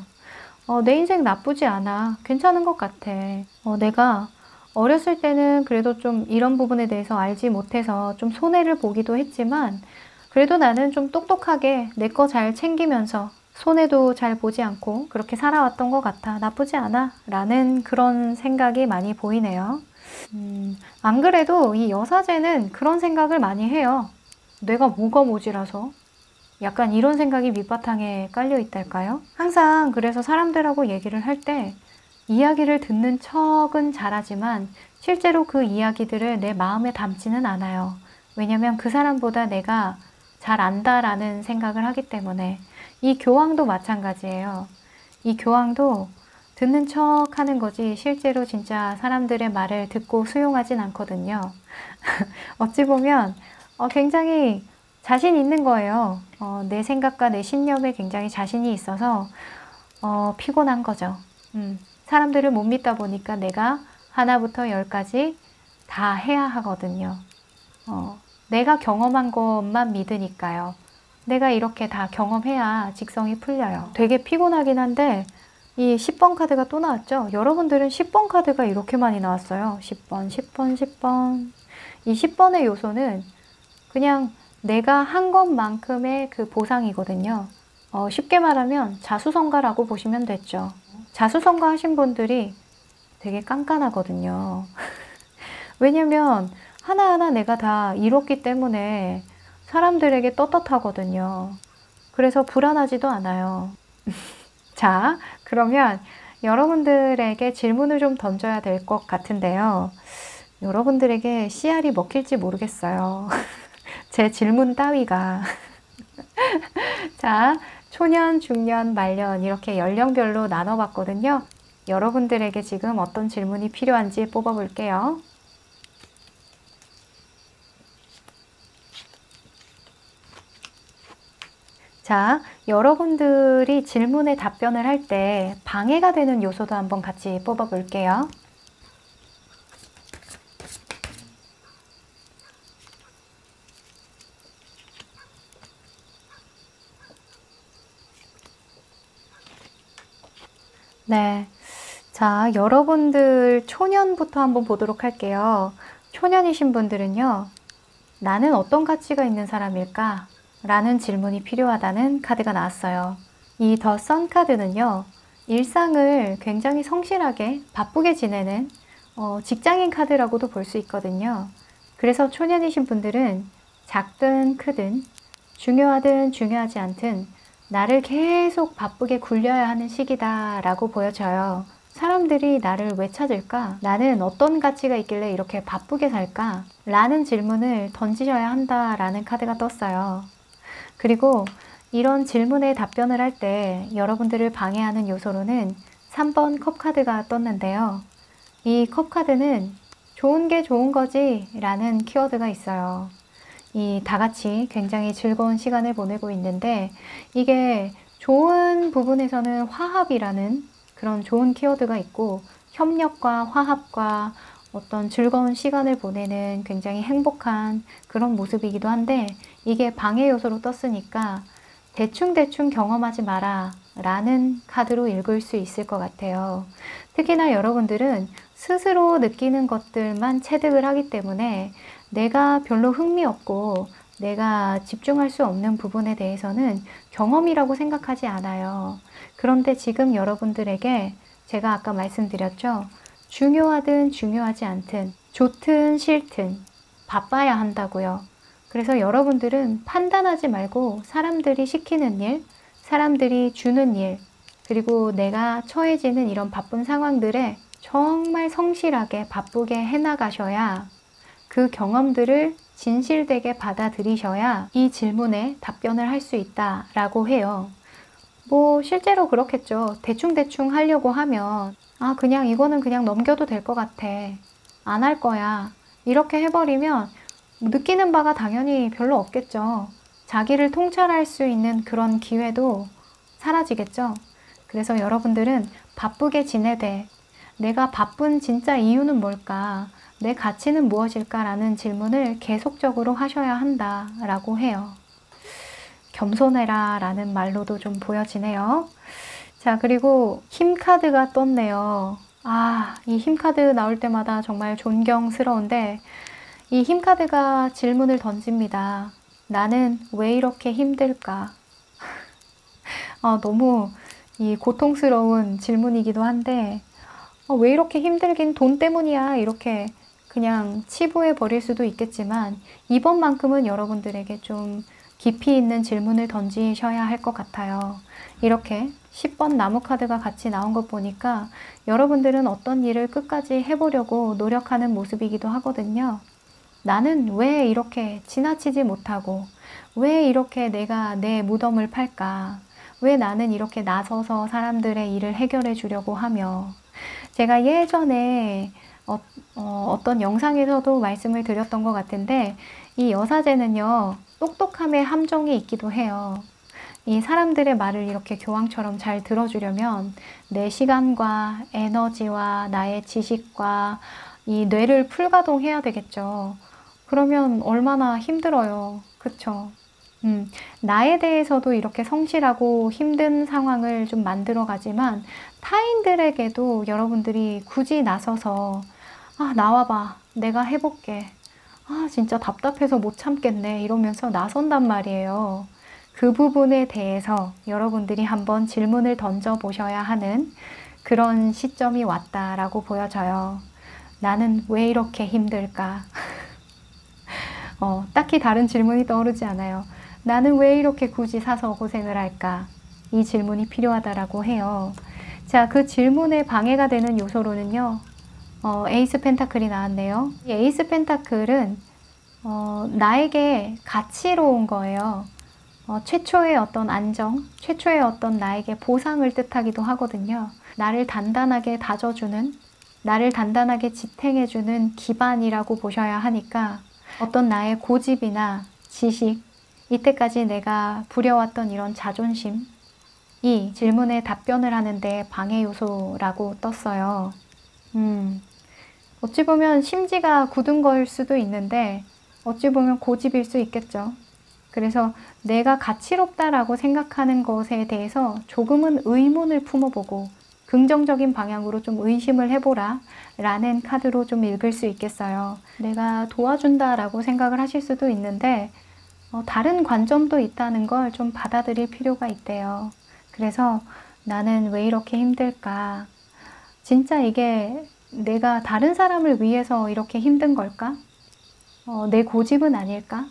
내 인생 나쁘지 않아. 괜찮은 것 같아. 내가 어렸을 때는 그래도 좀 이런 부분에 대해서 알지 못해서 좀 손해를 보기도 했지만 그래도 나는 좀 똑똑하게 내 거 잘 챙기면서 손해도 잘 보지 않고 그렇게 살아왔던 것 같아. 나쁘지 않아. 라는 그런 생각이 많이 보이네요. 안 그래도 이 여사제는 그런 생각을 많이 해요. 내가 뭐가 모자라서. 약간 이런 생각이 밑바탕에 깔려 있달까요? 항상 그래서 사람들하고 얘기를 할 때 이야기를 듣는 척은 잘하지만 실제로 그 이야기들을 내 마음에 담지는 않아요. 왜냐면 그 사람보다 내가 잘 안다라는 생각을 하기 때문에. 이 교황도 마찬가지예요. 이 교황도 듣는 척 하는 거지 실제로 진짜 사람들의 말을 듣고 수용하진 않거든요. 어찌 보면 굉장히 자신 있는 거예요. 내 생각과 내 신념에 굉장히 자신이 있어서 피곤한 거죠. 사람들을 못 믿다 보니까 내가 하나부터 열까지 다 해야 하거든요. 내가 경험한 것만 믿으니까요. 내가 이렇게 다 경험해야 직성이 풀려요. 되게 피곤하긴 한데 이 10번 카드가 또 나왔죠? 여러분들은 10번 카드가 이렇게 많이 나왔어요. 10번, 10번, 10번. 이 10번의 요소는 그냥 내가 한 것만큼의 그 보상이거든요. 쉽게 말하면 자수성가라고 보시면 됐죠. 자수성가 하신 분들이 되게 깐깐하거든요. 왜냐면 하나하나 내가 다 이뤘기 때문에 사람들에게 떳떳하거든요. 그래서 불안하지도 않아요. 자, 그러면 여러분들에게 질문을 좀 던져야 될 것 같은데요. 여러분들에게 씨알이 먹힐지 모르겠어요. 제 질문 따위가. 자, 초년, 중년, 말년 이렇게 연령별로 나눠봤거든요. 여러분들에게 지금 어떤 질문이 필요한지 뽑아볼게요. 자, 여러분들이 질문에 답변을 할 때 방해가 되는 요소도 한번 같이 뽑아볼게요. 네. 자, 여러분들 초년부터 한번 보도록 할게요. 초년이신 분들은요, 나는 어떤 가치가 있는 사람일까? 라는 질문이 필요하다는 카드가 나왔어요. 이 더 선 카드는요, 일상을 굉장히 성실하게 바쁘게 지내는 직장인 카드라고도 볼 수 있거든요. 그래서 초년이신 분들은 작든 크든 중요하든 중요하지 않든 나를 계속 바쁘게 굴려야 하는 시기다 라고 보여져요. 사람들이 나를 왜 찾을까? 나는 어떤 가치가 있길래 이렇게 바쁘게 살까? 라는 질문을 던지셔야 한다라는 카드가 떴어요. 그리고 이런 질문에 답변을 할 때 여러분들을 방해하는 요소로는 3번 컵 카드가 떴는데요. 이 컵 카드는 좋은 게 좋은 거지 라는 키워드가 있어요. 이 다 같이 굉장히 즐거운 시간을 보내고 있는데 이게 좋은 부분에서는 화합이라는 그런 좋은 키워드가 있고 협력과 화합과 어떤 즐거운 시간을 보내는 굉장히 행복한 그런 모습이기도 한데 이게 방해 요소로 떴으니까 대충대충 경험하지 마라 라는 카드로 읽을 수 있을 것 같아요. 특히나 여러분들은 스스로 느끼는 것들만 체득을 하기 때문에 내가 별로 흥미없고 내가 집중할 수 없는 부분에 대해서는 경험이라고 생각하지 않아요. 그런데 지금 여러분들에게 제가 아까 말씀드렸죠. 중요하든 중요하지 않든 좋든 싫든 바빠야 한다고요. 그래서 여러분들은 판단하지 말고 사람들이 시키는 일, 사람들이 주는 일, 그리고 내가 처해지는 이런 바쁜 상황들에 정말 성실하게 바쁘게 해나가셔야 그 경험들을 진실되게 받아들이셔야 이 질문에 답변을 할 수 있다라고 해요. 뭐 실제로 그렇겠죠. 대충대충 하려고 하면 그냥 이거는 그냥 넘겨도 될 것 같아. 안 할 거야. 이렇게 해버리면 느끼는 바가 당연히 별로 없겠죠. 자기를 통찰할 수 있는 그런 기회도 사라지겠죠. 그래서 여러분들은 바쁘게 지내되 내가 바쁜 진짜 이유는 뭘까? 내 가치는 무엇일까라는 질문을 계속적으로 하셔야 한다라고 해요. 겸손해라 라는 말로도 좀 보여지네요. 자, 그리고 힘 카드가 떴네요. 이 힘 카드 나올 때마다 정말 존경스러운데 이 힘 카드가 질문을 던집니다. 나는 왜 이렇게 힘들까? 너무 이 고통스러운 질문이기도 한데, 왜 이렇게 힘들긴 돈 때문이야, 이렇게 그냥 치부해 버릴 수도 있겠지만, 이번만큼은 여러분들에게 좀 깊이 있는 질문을 던지셔야 할 것 같아요. 이렇게 10번 나무 카드가 같이 나온 것 보니까 여러분들은 어떤 일을 끝까지 해보려고 노력하는 모습이기도 하거든요. 나는 왜 이렇게 지나치지 못하고, 왜 이렇게 내가 내 무덤을 팔까? 왜 나는 이렇게 나서서 사람들의 일을 해결해 주려고 하며, 제가 예전에 어떤 영상에서도 말씀을 드렸던 것 같은데, 이 여사제는요, 똑똑함의 함정이 있기도 해요. 이 사람들의 말을 이렇게 교황처럼 잘 들어주려면 내 시간과 에너지와 나의 지식과 이 뇌를 풀가동해야 되겠죠. 그러면 얼마나 힘들어요. 그쵸? 나에 대해서도 이렇게 성실하고 힘든 상황을 좀 만들어 가지만, 타인들에게도 여러분들이 굳이 나서서 나와봐, 내가 해볼게, 진짜 답답해서 못 참겠네, 이러면서 나선단 말이에요. 그 부분에 대해서 여러분들이 한번 질문을 던져 보셔야 하는 그런 시점이 왔다라고 보여져요. 나는 왜 이렇게 힘들까? 딱히 다른 질문이 떠오르지 않아요. 나는 왜 이렇게 굳이 사서 고생을 할까? 이 질문이 필요하다라고 해요. 자, 그 질문에 방해가 되는 요소로는요, 에이스 펜타클이 나왔네요. 이 에이스 펜타클은 나에게 가치로운 거예요. 최초의 어떤 안정, 최초의 어떤 나에게 보상을 뜻하기도 하거든요. 나를 단단하게 다져주는, 나를 단단하게 지탱해주는 기반이라고 보셔야 하니까, 어떤 나의 고집이나 지식, 이때까지 내가 부려왔던 이런 자존심, 이 질문에 답변을 하는데 방해 요소라고 떴어요. 어찌 보면 심지가 굳은 걸 수도 있는데, 어찌 보면 고집일 수 있겠죠. 그래서 내가 가치롭다라고 생각하는 것에 대해서 조금은 의문을 품어보고 긍정적인 방향으로 좀 의심을 해보라 라는 카드로 좀 읽을 수 있겠어요. 내가 도와준다라고 생각을 하실 수도 있는데, 다른 관점도 있다는 걸 좀 받아들일 필요가 있대요. 그래서 나는 왜 이렇게 힘들까? 진짜 이게 내가 다른 사람을 위해서 이렇게 힘든 걸까? 내 고집은 아닐까?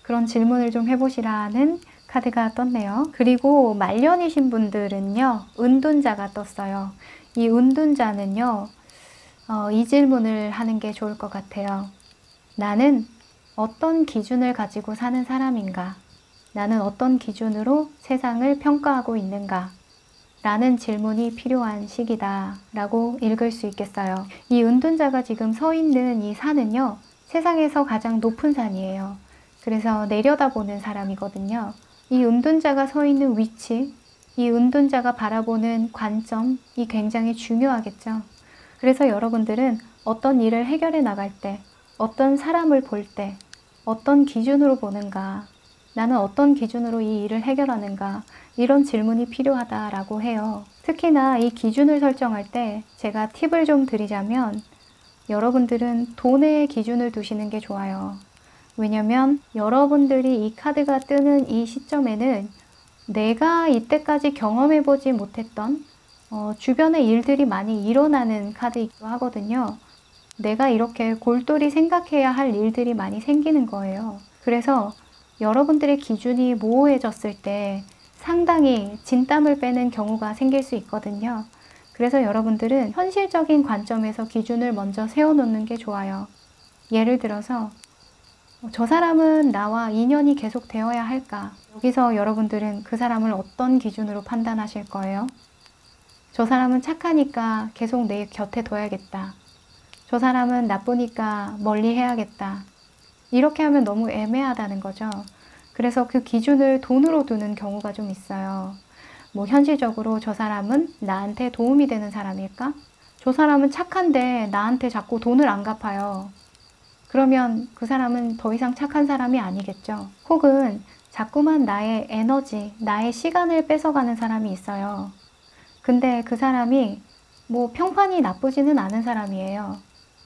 그런 질문을 좀 해보시라는 카드가 떴네요. 그리고 말년이신 분들은요, 은둔자가 떴어요. 이 은둔자는요, 이 질문을 하는 게 좋을 것 같아요. 나는 어떤 기준을 가지고 사는 사람인가? 나는 어떤 기준으로 세상을 평가하고 있는가? 라는 질문이 필요한 시기다 라고 읽을 수 있겠어요. 이 은둔자가 지금 서 있는 이 산은요, 세상에서 가장 높은 산이에요. 그래서 내려다보는 사람이거든요. 이 은둔자가 서 있는 위치, 이 은둔자가 바라보는 관점이 굉장히 중요하겠죠. 그래서 여러분들은 어떤 일을 해결해 나갈 때, 어떤 사람을 볼 때, 어떤 기준으로 보는가, 나는 어떤 기준으로 이 일을 해결하는가, 이런 질문이 필요하다라고 해요. 특히나 이 기준을 설정할 때 제가 팁을 좀 드리자면, 여러분들은 돈의 기준을 두시는 게 좋아요. 왜냐면 여러분들이 이 카드가 뜨는 이 시점에는 내가 이때까지 경험해보지 못했던 주변의 일들이 많이 일어나는 카드이기도 하거든요. 내가 이렇게 골똘히 생각해야 할 일들이 많이 생기는 거예요. 그래서 여러분들의 기준이 모호해졌을 때 상당히 진땀을 빼는 경우가 생길 수 있거든요. 그래서 여러분들은 현실적인 관점에서 기준을 먼저 세워놓는 게 좋아요. 예를 들어서 저 사람은 나와 인연이 계속 되어야 할까? 여기서 여러분들은 그 사람을 어떤 기준으로 판단하실 거예요? 저 사람은 착하니까 계속 내 곁에 둬야겠다. 저 사람은 나쁘니까 멀리 해야겠다. 이렇게 하면 너무 애매하다는 거죠. 그래서 그 기준을 돈으로 두는 경우가 좀 있어요. 뭐 현실적으로 저 사람은 나한테 도움이 되는 사람일까? 저 사람은 착한데 나한테 자꾸 돈을 안 갚아요. 그러면 그 사람은 더 이상 착한 사람이 아니겠죠. 혹은 자꾸만 나의 에너지, 나의 시간을 뺏어가는 사람이 있어요. 근데 그 사람이 뭐 평판이 나쁘지는 않은 사람이에요.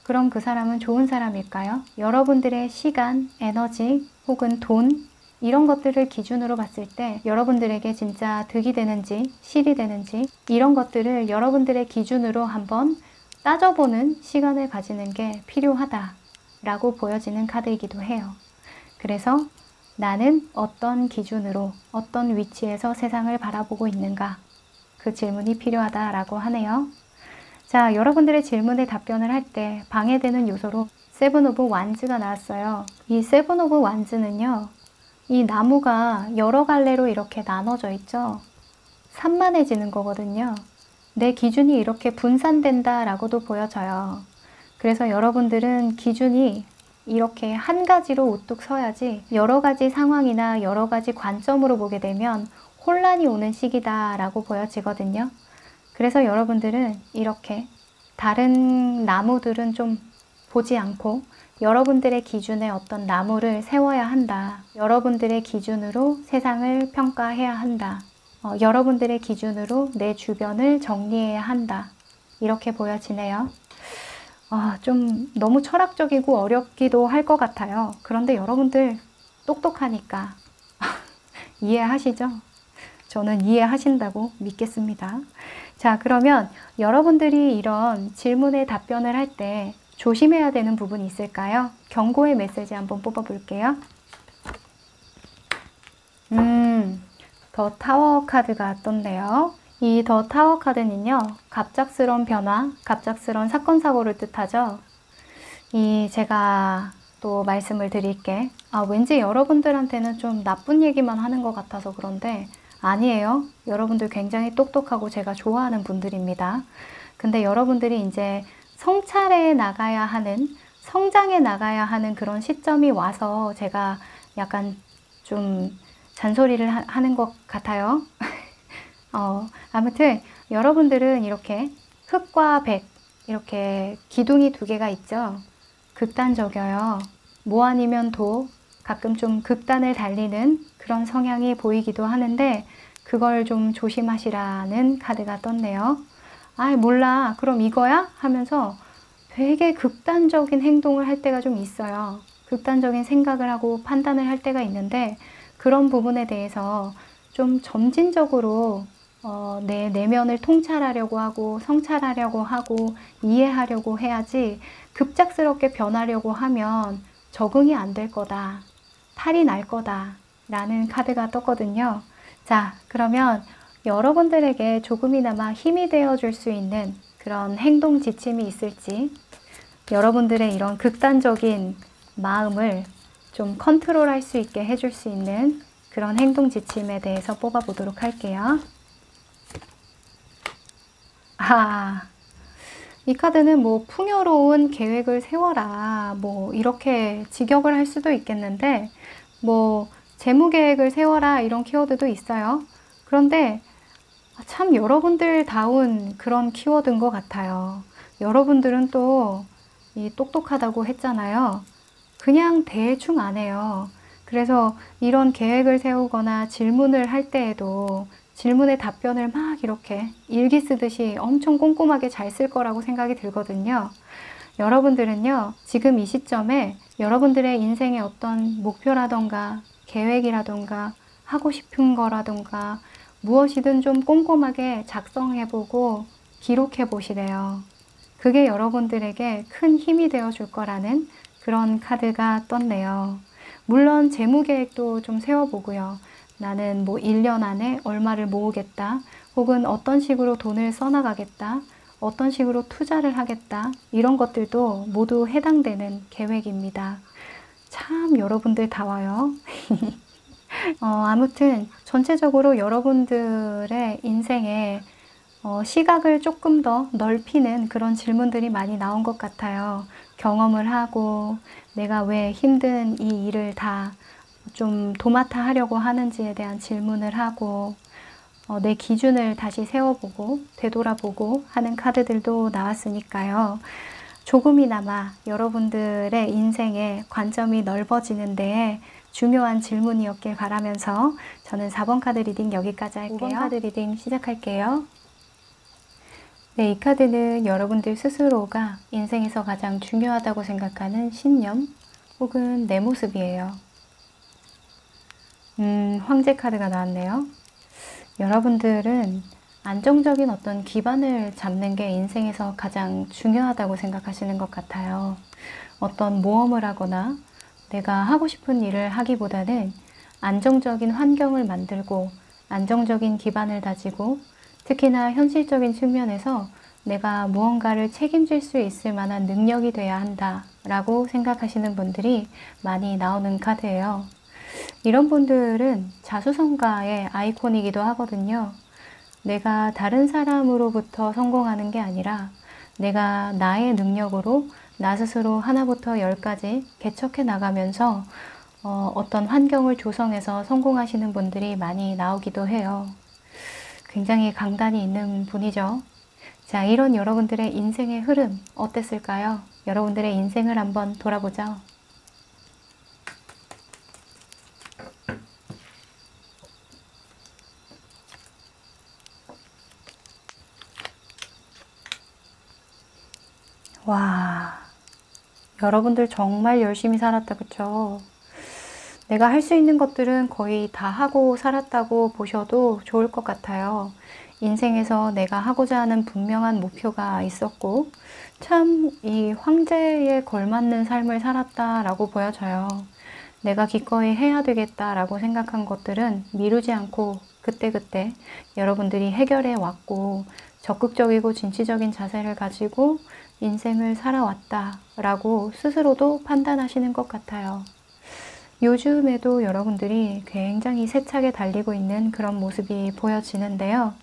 그럼 그 사람은 좋은 사람일까요? 여러분들의 시간, 에너지 혹은 돈, 이런 것들을 기준으로 봤을 때 여러분들에게 진짜 득이 되는지 실이 되는지 이런 것들을 여러분들의 기준으로 한번 따져보는 시간을 가지는 게 필요하다라고 보여지는 카드이기도 해요. 그래서 나는 어떤 기준으로 어떤 위치에서 세상을 바라보고 있는가, 그 질문이 필요하다라고 하네요. 자, 여러분들의 질문에 답변을 할 때 방해되는 요소로 세븐 오브 완즈가 나왔어요. 이 세븐 오브 완즈는요, 이 나무가 여러 갈래로 이렇게 나눠져 있죠. 산만해지는 거거든요. 내 기준이 이렇게 분산된다라고도 보여져요. 그래서 여러분들은 기준이 이렇게 한 가지로 우뚝 서야지 여러 가지 상황이나 여러 가지 관점으로 보게 되면 혼란이 오는 시기다라고 보여지거든요. 그래서 여러분들은 이렇게 다른 나무들은 좀 보지 않고 여러분들의 기준에 어떤 나무를 세워야 한다. 여러분들의 기준으로 세상을 평가해야 한다. 여러분들의 기준으로 내 주변을 정리해야 한다. 이렇게 보여지네요. 좀 너무 철학적이고 어렵기도 할 것 같아요. 그런데 여러분들 똑똑하니까 이해하시죠? 저는 이해하신다고 믿겠습니다. 자, 그러면 여러분들이 이런 질문에 답변을 할 때 조심해야 되는 부분이 있을까요? 경고의 메시지 한번 뽑아볼게요. 더 타워 카드가 떴네요. 이 더 타워 카드는요, 갑작스러운 변화, 갑작스러운 사건, 사고를 뜻하죠. 제가 또 말씀을 드릴게. 왠지 여러분들한테는 좀 나쁜 얘기만 하는 것 같아서 그런데 아니에요. 여러분들 굉장히 똑똑하고 제가 좋아하는 분들입니다. 근데 여러분들이 이제 성찰해 나가야 하는, 성장해 나가야 하는 그런 시점이 와서 제가 약간 좀 잔소리를 하는 것 같아요. 아무튼 여러분들은 이렇게 흑과 백, 이렇게 기둥이 두 개가 있죠. 극단적이어요. 뭐 아니면 도, 가끔 좀 극단을 달리는 그런 성향이 보이기도 하는데 그걸 좀 조심하시라는 카드가 떴네요. 몰라. 그럼 이거야? 하면서 되게 극단적인 행동을 할 때가 좀 있어요. 극단적인 생각을 하고 판단을 할 때가 있는데 그런 부분에 대해서 좀 점진적으로 내 내면을 통찰하려고 하고 성찰하려고 하고 이해하려고 해야지 급작스럽게 변하려고 하면 적응이 안 될 거다. 탈이 날 거다. 라는 카드가 떴거든요. 자, 그러면 여러분들에게 조금이나마 힘이 되어 줄 수 있는 그런 행동 지침이 있을지 여러분들의 이런 극단적인 마음을 좀 컨트롤할 수 있게 해줄 수 있는 그런 행동 지침에 대해서 뽑아보도록 할게요. 이 카드는 뭐 풍요로운 계획을 세워라 뭐 이렇게 직역을 할 수도 있겠는데 뭐 재무 계획을 세워라 이런 키워드도 있어요. 그런데 참 여러분들다운 그런 키워드인 것 같아요. 여러분들은 또 이 똑똑하다고 했잖아요. 그냥 대충 안 해요. 그래서 이런 계획을 세우거나 질문을 할 때에도 질문에 답변을 막 이렇게 일기 쓰듯이 엄청 꼼꼼하게 잘 쓸 거라고 생각이 들거든요. 여러분들은요, 지금 이 시점에 여러분들의 인생의 어떤 목표라던가 계획이라던가 하고 싶은 거라던가 무엇이든 좀 꼼꼼하게 작성해보고 기록해보시래요. 그게 여러분들에게 큰 힘이 되어 줄 거라는 그런 카드가 떴네요. 물론 재무 계획도 좀 세워보고요. 나는 뭐 1년 안에 얼마를 모으겠다. 혹은 어떤 식으로 돈을 써나가겠다. 어떤 식으로 투자를 하겠다. 이런 것들도 모두 해당되는 계획입니다. 참 여러분들 다 와요. 아무튼 전체적으로 여러분들의 인생에 시각을 조금 더 넓히는 그런 질문들이 많이 나온 것 같아요. 경험을 하고 내가 왜 힘든 이 일을 다 좀 도맡아 하려고 하는지에 대한 질문을 하고 내 기준을 다시 세워보고 되돌아보고 하는 카드들도 나왔으니까요. 조금이나마 여러분들의 인생의 관점이 넓어지는 데에 중요한 질문이었길 바라면서 저는 4번 카드 리딩 여기까지 할게요. 5번 카드 리딩 시작할게요. 네, 이 카드는 여러분들 스스로가 인생에서 가장 중요하다고 생각하는 신념 혹은 내 모습이에요. 황제 카드가 나왔네요. 여러분들은 안정적인 어떤 기반을 잡는 게 인생에서 가장 중요하다고 생각하시는 것 같아요. 어떤 모험을 하거나 내가 하고 싶은 일을 하기보다는 안정적인 환경을 만들고 안정적인 기반을 다지고 특히나 현실적인 측면에서 내가 무언가를 책임질 수 있을 만한 능력이 돼야 한다 라고 생각하시는 분들이 많이 나오는 카드예요. 이런 분들은 자수성가의 아이콘이기도 하거든요. 내가 다른 사람으로부터 성공하는 게 아니라 내가 나의 능력으로 나 스스로 하나부터 열까지 개척해 나가면서 어떤 환경을 조성해서 성공하시는 분들이 많이 나오기도 해요. 굉장히 강단이 있는 분이죠. 자, 이런 여러분들의 인생의 흐름 어땠을까요? 여러분들의 인생을 한번 돌아보죠. 와, 여러분들 정말 열심히 살았다, 그쵸? 내가 할 수 있는 것들은 거의 다 하고 살았다고 보셔도 좋을 것 같아요. 인생에서 내가 하고자 하는 분명한 목표가 있었고, 참 이 황제에 걸맞는 삶을 살았다라고 보여져요. 내가 기꺼이 해야 되겠다라고 생각한 것들은 미루지 않고 그때그때 여러분들이 해결해 왔고, 적극적이고 진취적인 자세를 가지고 인생을 살아왔다라고 스스로도 판단하시는 것 같아요. 요즘에도 여러분들이 굉장히 세차게 달리고 있는 그런 모습이 보여지는데요.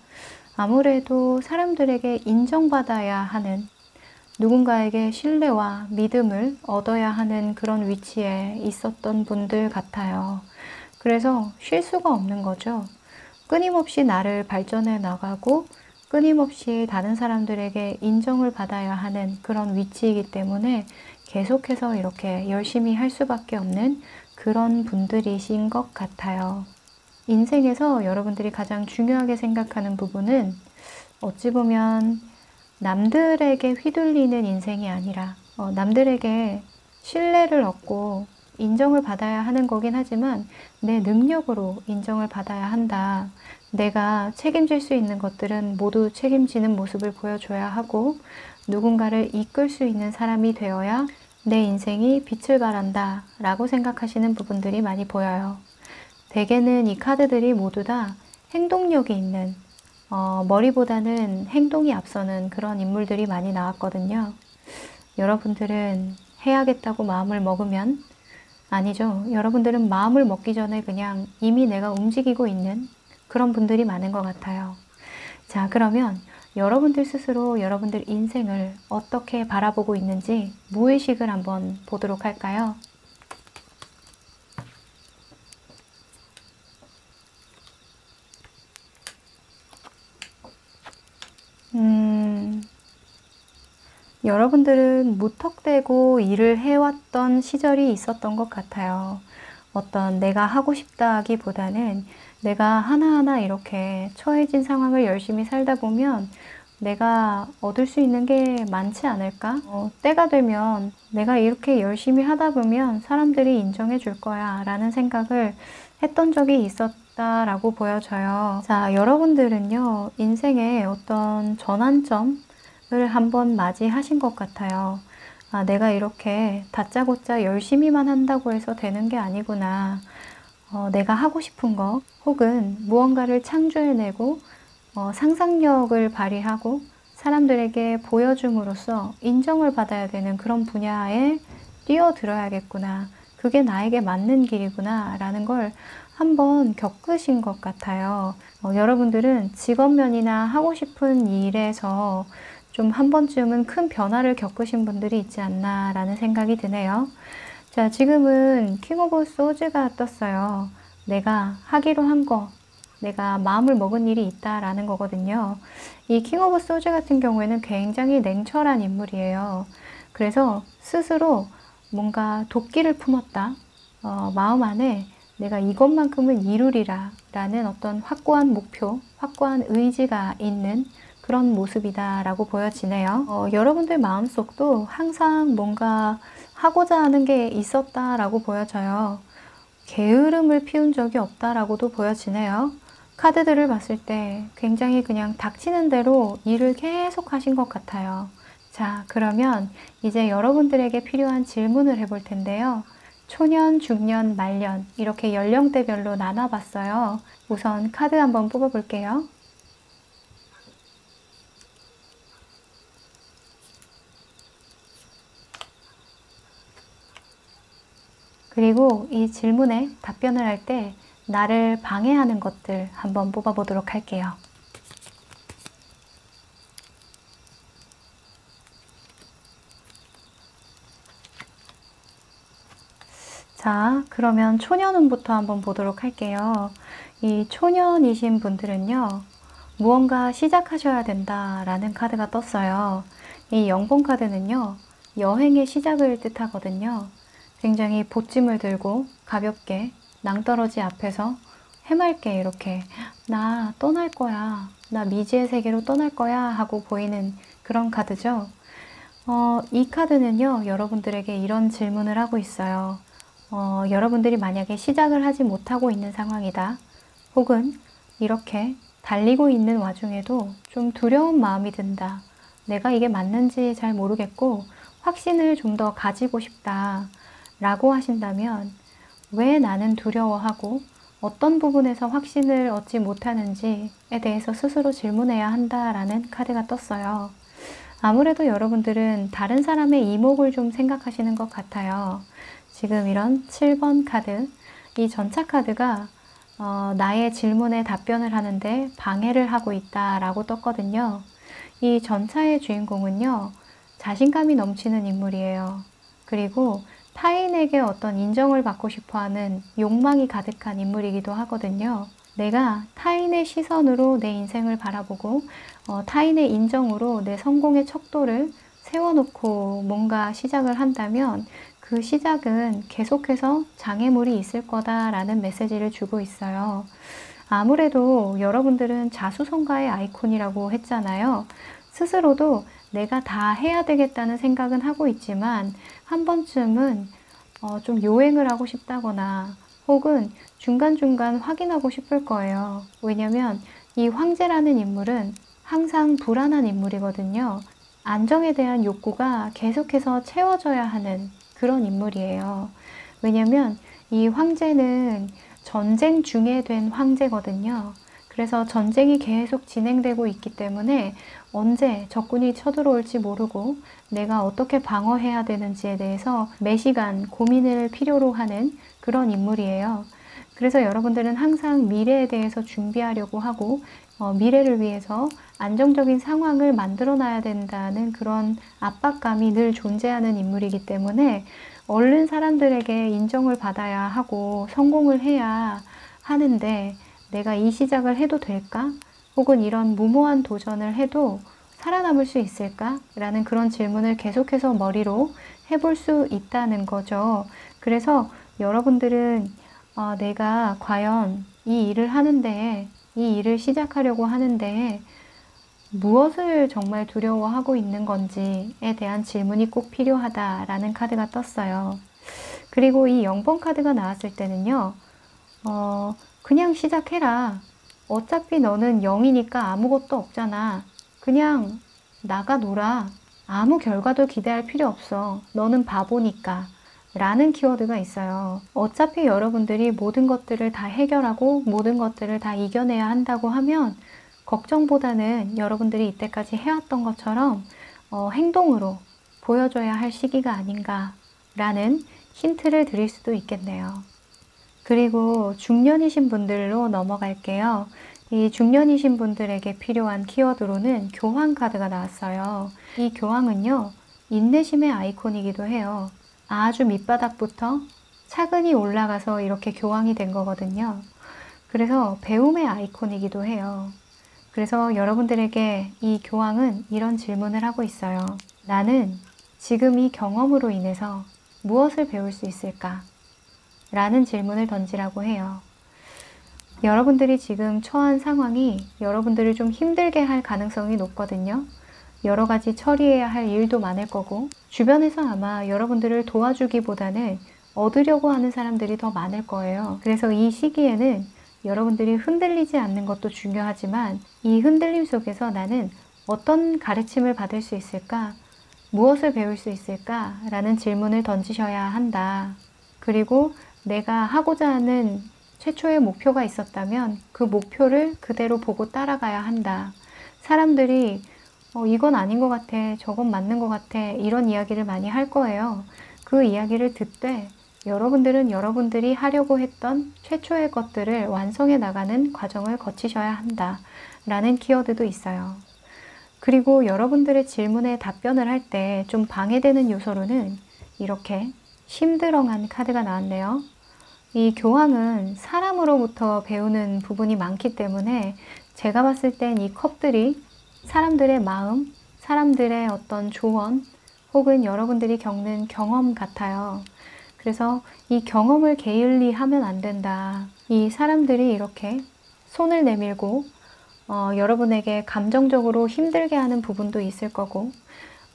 아무래도 사람들에게 인정받아야 하는, 누군가에게 신뢰와 믿음을 얻어야 하는 그런 위치에 있었던 분들 같아요. 그래서 쉴 수가 없는 거죠. 끊임없이 나를 발전해 나가고 끊임없이 다른 사람들에게 인정을 받아야 하는 그런 위치이기 때문에 계속해서 이렇게 열심히 할 수밖에 없는 그런 분들이신 것 같아요. 인생에서 여러분들이 가장 중요하게 생각하는 부분은 어찌 보면 남들에게 휘둘리는 인생이 아니라 남들에게 신뢰를 얻고 인정을 받아야 하는 거긴 하지만 내 능력으로 인정을 받아야 한다. 내가 책임질 수 있는 것들은 모두 책임지는 모습을 보여줘야 하고 누군가를 이끌 수 있는 사람이 되어야 내 인생이 빛을 발한다 라고 생각하시는 부분들이 많이 보여요. 대개는 이 카드들이 모두 다 행동력이 있는 머리보다는 행동이 앞서는 그런 인물들이 많이 나왔거든요. 여러분들은 해야겠다고 마음을 먹으면 아니죠. 여러분들은 마음을 먹기 전에 그냥 이미 내가 움직이고 있는 그런 분들이 많은 것 같아요. 자, 그러면 여러분들 스스로 여러분들 인생을 어떻게 바라보고 있는지 무의식을 한번 보도록 할까요? 여러분들은 무턱대고 일을 해왔던 시절이 있었던 것 같아요. 어떤 내가 하고 싶다기보다는 내가 하나하나 이렇게 처해진 상황을 열심히 살다 보면 내가 얻을 수 있는 게 많지 않을까? 때가 되면 내가 이렇게 열심히 하다 보면 사람들이 인정해 줄 거야 라는 생각을 했던 적이 있었다라고 보여져요. 자, 여러분들은요, 인생의 어떤 전환점을 한번 맞이하신 것 같아요. 아, 내가 이렇게 다짜고짜 열심히만 한다고 해서 되는 게 아니구나. 내가 하고 싶은 거 혹은 무언가를 창조해내고 상상력을 발휘하고 사람들에게 보여줌으로써 인정을 받아야 되는 그런 분야에 뛰어들어야겠구나. 그게 나에게 맞는 길이구나 라는 걸 한번 겪으신 것 같아요. 여러분들은 직업면이나 하고 싶은 일에서 좀 한 번쯤은 큰 변화를 겪으신 분들이 있지 않나 라는 생각이 드네요. 자, 지금은 킹 오브 소즈가 떴어요. 내가 하기로 한 거, 내가 마음을 먹은 일이 있다라는 거거든요. 이 킹 오브 소즈 같은 경우에는 굉장히 냉철한 인물이에요. 그래서 스스로 뭔가 도끼를 품었다. 마음 안에 내가 이것만큼은 이루리라 라는 어떤 확고한 목표, 확고한 의지가 있는 그런 모습이다 라고 보여지네요. 여러분들 마음속도 항상 뭔가 하고자 하는 게 있었다 라고 보여져요. 게으름을 피운 적이 없다라고도 보여지네요. 카드들을 봤을 때 굉장히 그냥 닥치는 대로 일을 계속 하신 것 같아요. 자, 그러면 이제 여러분들에게 필요한 질문을 해볼 텐데요. 초년, 중년, 말년 이렇게 연령대별로 나눠봤어요. 우선 카드 한번 뽑아볼게요. 그리고 이 질문에 답변을 할 때 나를 방해하는 것들 한번 뽑아보도록 할게요. 자, 그러면 초년운부터 한번 보도록 할게요. 이 초년이신 분들은요, 무언가 시작하셔야 된다라는 카드가 떴어요. 이 0번 카드는요, 여행의 시작을 뜻하거든요. 굉장히 보찜을 들고 가볍게 낭떠러지 앞에서 해맑게 이렇게 나 떠날 거야, 나 미지의 세계로 떠날 거야 하고 보이는 그런 카드죠. 이 카드는요, 여러분들에게 이런 질문을 하고 있어요. 여러분들이 만약에 시작을 하지 못하고 있는 상황이다. 혹은 이렇게 달리고 있는 와중에도 좀 두려운 마음이 든다. 내가 이게 맞는지 잘 모르겠고 확신을 좀 더 가지고 싶다. 라고 하신다면 왜 나는 두려워하고 어떤 부분에서 확신을 얻지 못하는지에 대해서 스스로 질문해야 한다라는 카드가 떴어요. 아무래도 여러분들은 다른 사람의 이목을 좀 생각하시는 것 같아요. 지금 이런 7번 카드, 이 전차 카드가 나의 질문에 답변을 하는데 방해를 하고 있다라고 떴거든요. 이 전차의 주인공은요, 자신감이 넘치는 인물이에요. 그리고 타인에게 어떤 인정을 받고 싶어하는 욕망이 가득한 인물이기도 하거든요. 내가 타인의 시선으로 내 인생을 바라보고 타인의 인정으로 내 성공의 척도를 세워놓고 뭔가 시작을 한다면 그 시작은 계속해서 장애물이 있을 거다라는 메시지를 주고 있어요. 아무래도 여러분들은 자수성가의 아이콘이라고 했잖아요. 스스로도 내가 다 해야 되겠다는 생각은 하고 있지만 한 번쯤은 좀 요행을 하고 싶다거나 혹은 중간중간 확인하고 싶을 거예요. 왜냐면 이 황제라는 인물은 항상 불안한 인물이거든요. 안정에 대한 욕구가 계속해서 채워져야 하는 그런 인물이에요. 왜냐면 이 황제는 전쟁 중에 된 황제거든요. 그래서 전쟁이 계속 진행되고 있기 때문에 언제 적군이 쳐들어올지 모르고 내가 어떻게 방어해야 되는지에 대해서 매시간 고민을 필요로 하는 그런 인물이에요. 그래서 여러분들은 항상 미래에 대해서 준비하려고 하고 미래를 위해서 안정적인 상황을 만들어 놔야 된다는 그런 압박감이 늘 존재하는 인물이기 때문에 얼른 사람들에게 인정을 받아야 하고 성공을 해야 하는데 내가 이 시작을 해도 될까? 혹은 이런 무모한 도전을 해도 살아남을 수 있을까? 라는 그런 질문을 계속해서 머리로 해볼 수 있다는 거죠. 그래서 여러분들은 내가 과연 이 일을 하는데, 이 일을 시작하려고 하는데 무엇을 정말 두려워하고 있는 건지에 대한 질문이 꼭 필요하다라는 카드가 떴어요. 그리고 이 0번 카드가 나왔을 때는요, 그냥 시작해라. 어차피 너는 0이니까 아무것도 없잖아. 그냥 나가 놀아. 아무 결과도 기대할 필요 없어. 너는 바보니까. 라는 키워드가 있어요. 어차피 여러분들이 모든 것들을 다 해결하고 모든 것들을 다 이겨내야 한다고 하면 걱정보다는 여러분들이 이때까지 해왔던 것처럼 행동으로 보여줘야 할 시기가 아닌가라는 힌트를 드릴 수도 있겠네요. 그리고 중년이신 분들로 넘어갈게요. 이 중년이신 분들에게 필요한 키워드로는 교황 카드가 나왔어요. 이 교황은요, 인내심의 아이콘이기도 해요. 아주 밑바닥부터 차근히 올라가서 이렇게 교황이 된 거거든요. 그래서 배움의 아이콘이기도 해요. 그래서 여러분들에게 이 교황은 이런 질문을 하고 있어요. 나는 지금 이 경험으로 인해서 무엇을 배울 수 있을까? 라는 질문을 던지라고 해요. 여러분들이 지금 처한 상황이 여러분들을 좀 힘들게 할 가능성이 높거든요. 여러 가지 처리해야 할 일도 많을 거고 주변에서 아마 여러분들을 도와주기보다는 얻으려고 하는 사람들이 더 많을 거예요. 그래서 이 시기에는 여러분들이 흔들리지 않는 것도 중요하지만 이 흔들림 속에서 나는 어떤 가르침을 받을 수 있을까? 무엇을 배울 수 있을까? 라는 질문을 던지셔야 한다. 그리고 내가 하고자 하는 최초의 목표가 있었다면 그 목표를 그대로 보고 따라가야 한다. 사람들이 이건 아닌 것 같아, 저건 맞는 것 같아, 이런 이야기를 많이 할 거예요. 그 이야기를 듣되 여러분들은 여러분들이 하려고 했던 최초의 것들을 완성해 나가는 과정을 거치셔야 한다. 라는 키워드도 있어요. 그리고 여러분들의 질문에 답변을 할 때 좀 방해되는 요소로는 이렇게 심드렁한 카드가 나왔네요. 이 교황은 사람으로부터 배우는 부분이 많기 때문에 제가 봤을 땐 이 컵들이 사람들의 마음, 사람들의 어떤 조언, 혹은 여러분들이 겪는 경험 같아요. 그래서 이 경험을 게을리 하면 안 된다. 이 사람들이 이렇게 손을 내밀고 여러분에게 감정적으로 힘들게 하는 부분도 있을 거고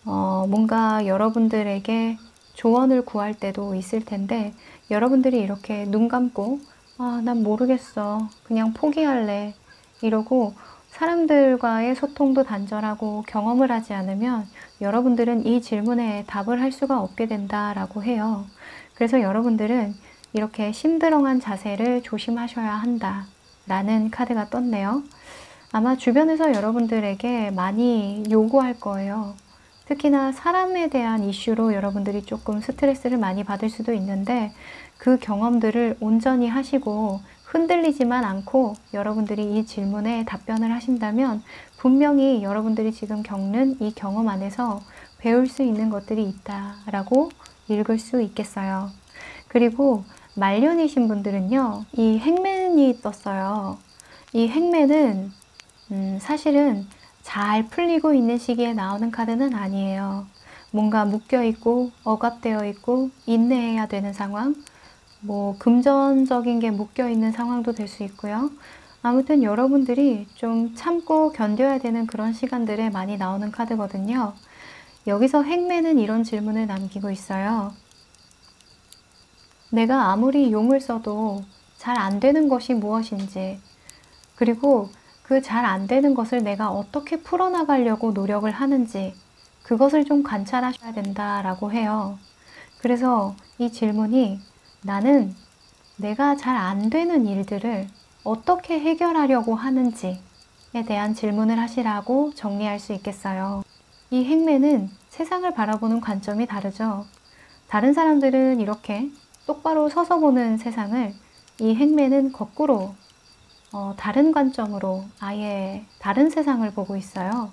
뭔가 여러분들에게 조언을 구할 때도 있을 텐데 여러분들이 이렇게 눈 감고 난 모르겠어. 그냥 포기할래. 이러고 사람들과의 소통도 단절하고 경험을 하지 않으면 여러분들은 이 질문에 답을 할 수가 없게 된다라고 해요. 그래서 여러분들은 이렇게 심드렁한 자세를 조심하셔야 한다 라는 카드가 떴네요. 아마 주변에서 여러분들에게 많이 요구할 거예요. 특히나 사람에 대한 이슈로 여러분들이 조금 스트레스를 많이 받을 수도 있는데 그 경험들을 온전히 하시고 흔들리지만 않고 여러분들이 이 질문에 답변을 하신다면 분명히 여러분들이 지금 겪는 이 경험 안에서 배울 수 있는 것들이 있다라고 읽을 수 있겠어요. 그리고 말년이신 분들은요, 이 행맨이 떴어요. 이 행맨은 사실은 잘 풀리고 있는 시기에 나오는 카드는 아니에요. 뭔가 묶여있고 억압되어 있고 인내해야 되는 상황, 뭐 금전적인 게 묶여있는 상황도 될 수 있고요. 아무튼 여러분들이 좀 참고 견뎌야 되는 그런 시간들에 많이 나오는 카드거든요. 여기서 행맨은 이런 질문을 남기고 있어요. 내가 아무리 용을 써도 잘 안 되는 것이 무엇인지, 그리고 그 잘 안 되는 것을 내가 어떻게 풀어나가려고 노력을 하는지 그것을 좀 관찰하셔야 된다라고 해요. 그래서 이 질문이 나는 내가 잘 안 되는 일들을 어떻게 해결하려고 하는지에 대한 질문을 하시라고 정리할 수 있겠어요. 이 행매는 세상을 바라보는 관점이 다르죠. 다른 사람들은 이렇게 똑바로 서서 보는 세상을 이 행매는 거꾸로 다른 관점으로 아예 다른 세상을 보고 있어요.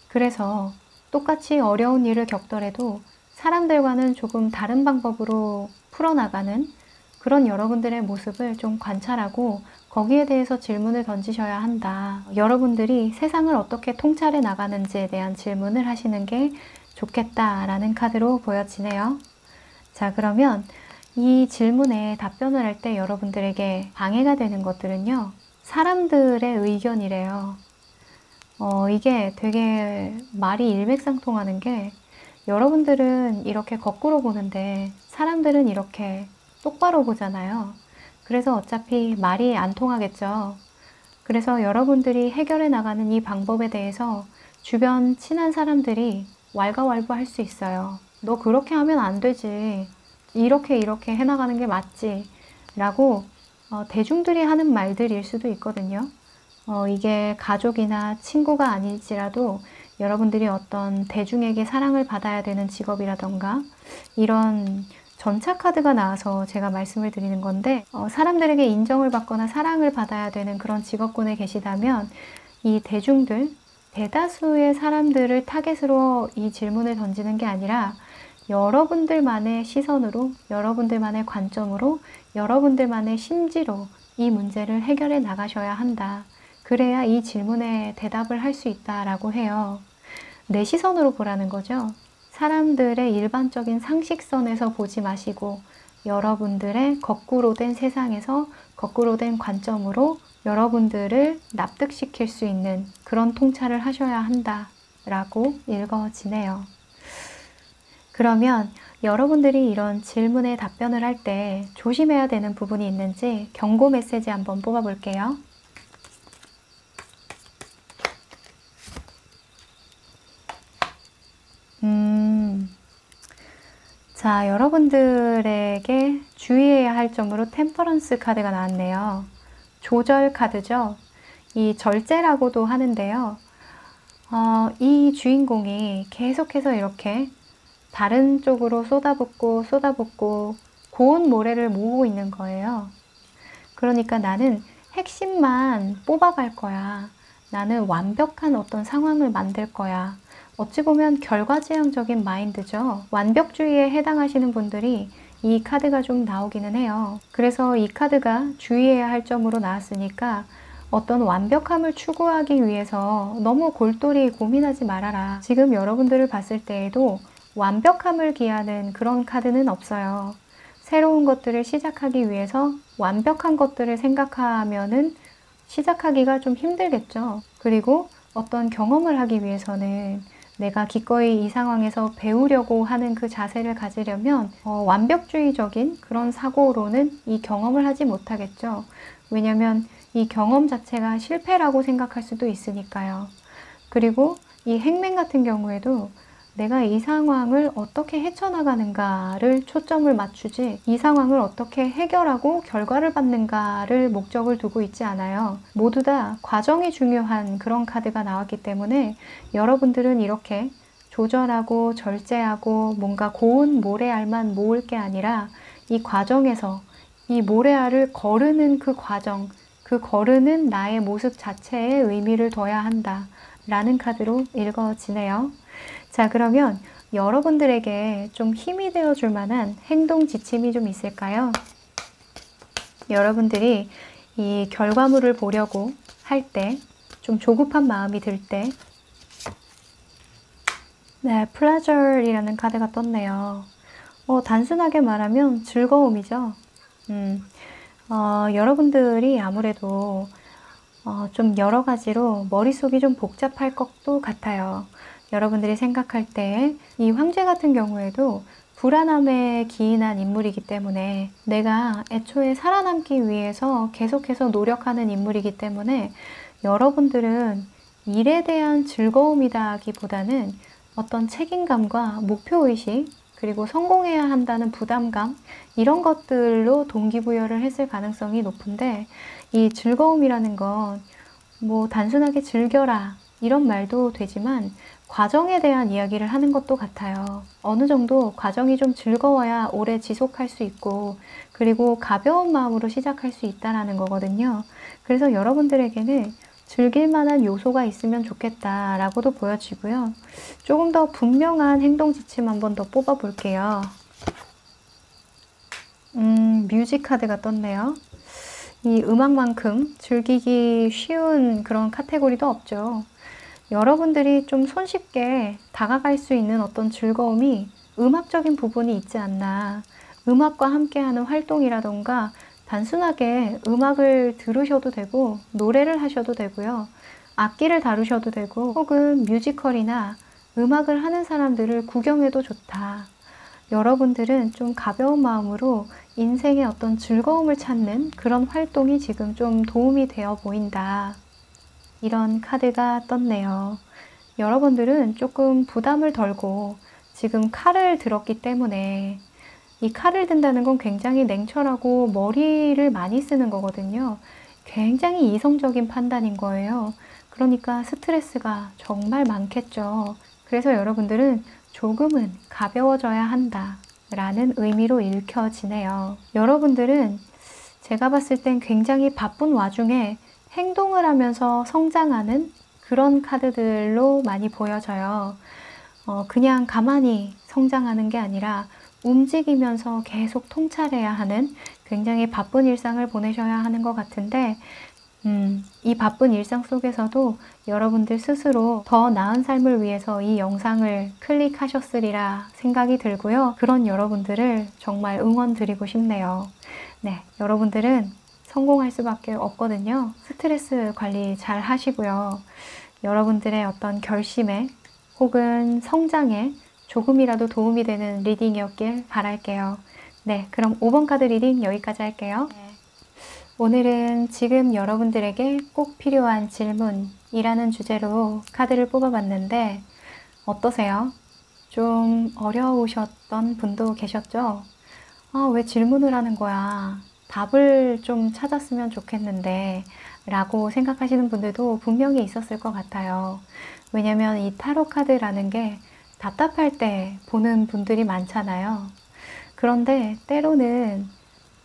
그래서 똑같이 어려운 일을 겪더라도 사람들과는 조금 다른 방법으로 풀어나가는 그런 여러분들의 모습을 좀 관찰하고 거기에 대해서 질문을 던지셔야 한다. 여러분들이 세상을 어떻게 통찰해 나가는지에 대한 질문을 하시는 게 좋겠다라는 카드로 보여지네요. 자, 그러면 이 질문에 답변을 할 때 여러분들에게 방해가 되는 것들은요, 사람들의 의견이래요. 이게 되게 말이 일맥상통하는 게 여러분들은 이렇게 거꾸로 보는데 사람들은 이렇게 똑바로 보잖아요. 그래서 어차피 말이 안 통하겠죠. 그래서 여러분들이 해결해 나가는 이 방법에 대해서 주변 친한 사람들이 왈가왈부할 수 있어요. 너 그렇게 하면 안 되지. 이렇게 해나가는 게 맞지. 라고 대중들이 하는 말들일 수도 있거든요. 이게 가족이나 친구가 아닐지라도 여러분들이 어떤 대중에게 사랑을 받아야 되는 직업이라던가 이런 전차 카드가 나와서 제가 말씀을 드리는 건데 사람들에게 인정을 받거나 사랑을 받아야 되는 그런 직업군에 계시다면 이 대중들, 대다수의 사람들을 타겟으로 이 질문을 던지는 게 아니라 여러분들만의 시선으로, 여러분들만의 관점으로, 여러분들만의 심지로 이 문제를 해결해 나가셔야 한다. 그래야 이 질문에 대답을 할 수 있다라고 해요. 내 시선으로 보라는 거죠. 사람들의 일반적인 상식선에서 보지 마시고 여러분들의 거꾸로 된 세상에서 거꾸로 된 관점으로 여러분들을 납득시킬 수 있는 그런 통찰을 하셔야 한다라고 읽어지네요. 그러면 여러분들이 이런 질문에 답변을 할 때 조심해야 되는 부분이 있는지 경고 메시지 한번 뽑아볼게요. 자, 여러분들에게 주의해야 할 점으로 템퍼런스 카드가 나왔네요. 조절 카드죠. 이 절제라고도 하는데요. 이 주인공이 계속해서 이렇게 다른 쪽으로 쏟아붓고 고운 모래를 모으고 있는 거예요. 그러니까 나는 핵심만 뽑아갈 거야. 나는 완벽한 어떤 상황을 만들 거야. 어찌 보면 결과지향적인 마인드죠. 완벽주의에 해당하시는 분들이 이 카드가 좀 나오기는 해요. 그래서 이 카드가 주의해야 할 점으로 나왔으니까 어떤 완벽함을 추구하기 위해서 너무 골똘히 고민하지 말아라. 지금 여러분들을 봤을 때에도 완벽함을 기하는 그런 카드는 없어요. 새로운 것들을 시작하기 위해서 완벽한 것들을 생각하면은 시작하기가 좀 힘들겠죠. 그리고 어떤 경험을 하기 위해서는 내가 기꺼이 이 상황에서 배우려고 하는 그 자세를 가지려면 완벽주의적인 그런 사고로는 이 경험을 하지 못하겠죠. 왜냐하면 이 경험 자체가 실패라고 생각할 수도 있으니까요. 그리고 이 행맨 같은 경우에도 내가 이 상황을 어떻게 헤쳐나가는가를 초점을 맞추지 이 상황을 어떻게 해결하고 결과를 받는가를 목적을 두고 있지 않아요. 모두 다 과정이 중요한 그런 카드가 나왔기 때문에 여러분들은 이렇게 조절하고 절제하고 뭔가 고운 모래알만 모을 게 아니라 이 과정에서 이 모래알을 거르는 그 과정, 그 거르는 나의 모습 자체에 의미를 둬야 한다 라는 카드로 읽어지네요. 자, 그러면 여러분들에게 좀 힘이 되어 줄 만한 행동 지침이 좀 있을까요? 여러분들이 이 결과물을 보려고 할 때, 좀 조급한 마음이 들 때, 네, pleasure이라는 카드가 떴네요. 단순하게 말하면 즐거움이죠. 여러분들이 아무래도 좀 여러 가지로 머릿속이 좀 복잡할 것도 같아요. 여러분들이 생각할 때 이 황제 같은 경우에도 불안함에 기인한 인물이기 때문에 내가 애초에 살아남기 위해서 계속해서 노력하는 인물이기 때문에 여러분들은 일에 대한 즐거움이라기보다는 어떤 책임감과 목표의식 그리고 성공해야 한다는 부담감 이런 것들로 동기부여를 했을 가능성이 높은데 이 즐거움이라는 건 뭐 단순하게 즐겨라 이런 말도 되지만 과정에 대한 이야기를 하는 것도 같아요. 어느 정도 과정이 좀 즐거워야 오래 지속할 수 있고 그리고 가벼운 마음으로 시작할 수 있다는 거거든요. 그래서 여러분들에게는 즐길 만한 요소가 있으면 좋겠다라고도 보여지고요. 조금 더 분명한 행동 지침 한번 더 뽑아 볼게요. 뮤직 카드가 떴네요. 이 음악만큼 즐기기 쉬운 그런 카테고리도 없죠. 여러분들이 좀 손쉽게 다가갈 수 있는 어떤 즐거움이 음악적인 부분이 있지 않나. 음악과 함께하는 활동이라던가 단순하게 음악을 들으셔도 되고 노래를 하셔도 되고요. 악기를 다루셔도 되고 혹은 뮤지컬이나 음악을 하는 사람들을 구경해도 좋다. 여러분들은 좀 가벼운 마음으로 인생의 어떤 즐거움을 찾는 그런 활동이 지금 좀 도움이 되어 보인다. 이런 카드가 떴네요. 여러분들은 조금 부담을 덜고 지금 칼을 들었기 때문에 이 칼을 든다는 건 굉장히 냉철하고 머리를 많이 쓰는 거거든요. 굉장히 이성적인 판단인 거예요. 그러니까 스트레스가 정말 많겠죠. 그래서 여러분들은 조금은 가벼워져야 한다 라는 의미로 읽혀지네요. 여러분들은 제가 봤을 땐 굉장히 바쁜 와중에 행동을 하면서 성장하는 그런 카드들로 많이 보여져요. 그냥 가만히 성장하는 게 아니라 움직이면서 계속 통찰해야 하는 굉장히 바쁜 일상을 보내셔야 하는 것 같은데 이 바쁜 일상 속에서도 여러분들 스스로 더 나은 삶을 위해서 이 영상을 클릭하셨으리라 생각이 들고요. 그런 여러분들을 정말 응원드리고 싶네요. 네, 여러분들은 성공할 수밖에 없거든요. 스트레스 관리 잘 하시고요. 여러분들의 어떤 결심에 혹은 성장에 조금이라도 도움이 되는 리딩이었길 바랄게요. 네, 그럼 5번 카드 리딩 여기까지 할게요. 오늘은 지금 여러분들에게 꼭 필요한 질문이라는 주제로 카드를 뽑아봤는데 어떠세요? 좀 어려우셨던 분도 계셨죠? 아, 왜 질문을 하는 거야? 답을 좀 찾았으면 좋겠는데 라고 생각하시는 분들도 분명히 있었을 것 같아요. 왜냐면 이 타로 카드라는 게 답답할 때 보는 분들이 많잖아요. 그런데 때로는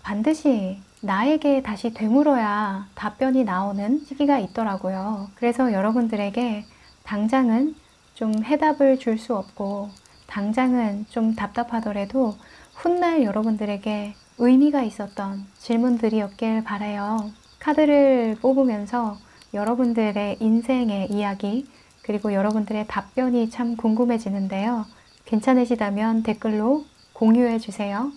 반드시 나에게 다시 되물어야 답변이 나오는 시기가 있더라고요. 그래서 여러분들에게 당장은 좀 해답을 줄 수 없고 당장은 좀 답답하더라도 훗날 여러분들에게 의미가 있었던 질문들이었길 바라요. 카드를 뽑으면서 여러분들의 인생의 이야기 그리고 여러분들의 답변이 참 궁금해지는데요. 괜찮으시다면 댓글로 공유해 주세요.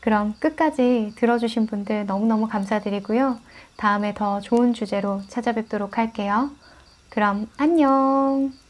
그럼 끝까지 들어주신 분들 너무너무 감사드리고요. 다음에 더 좋은 주제로 찾아뵙도록 할게요. 그럼 안녕!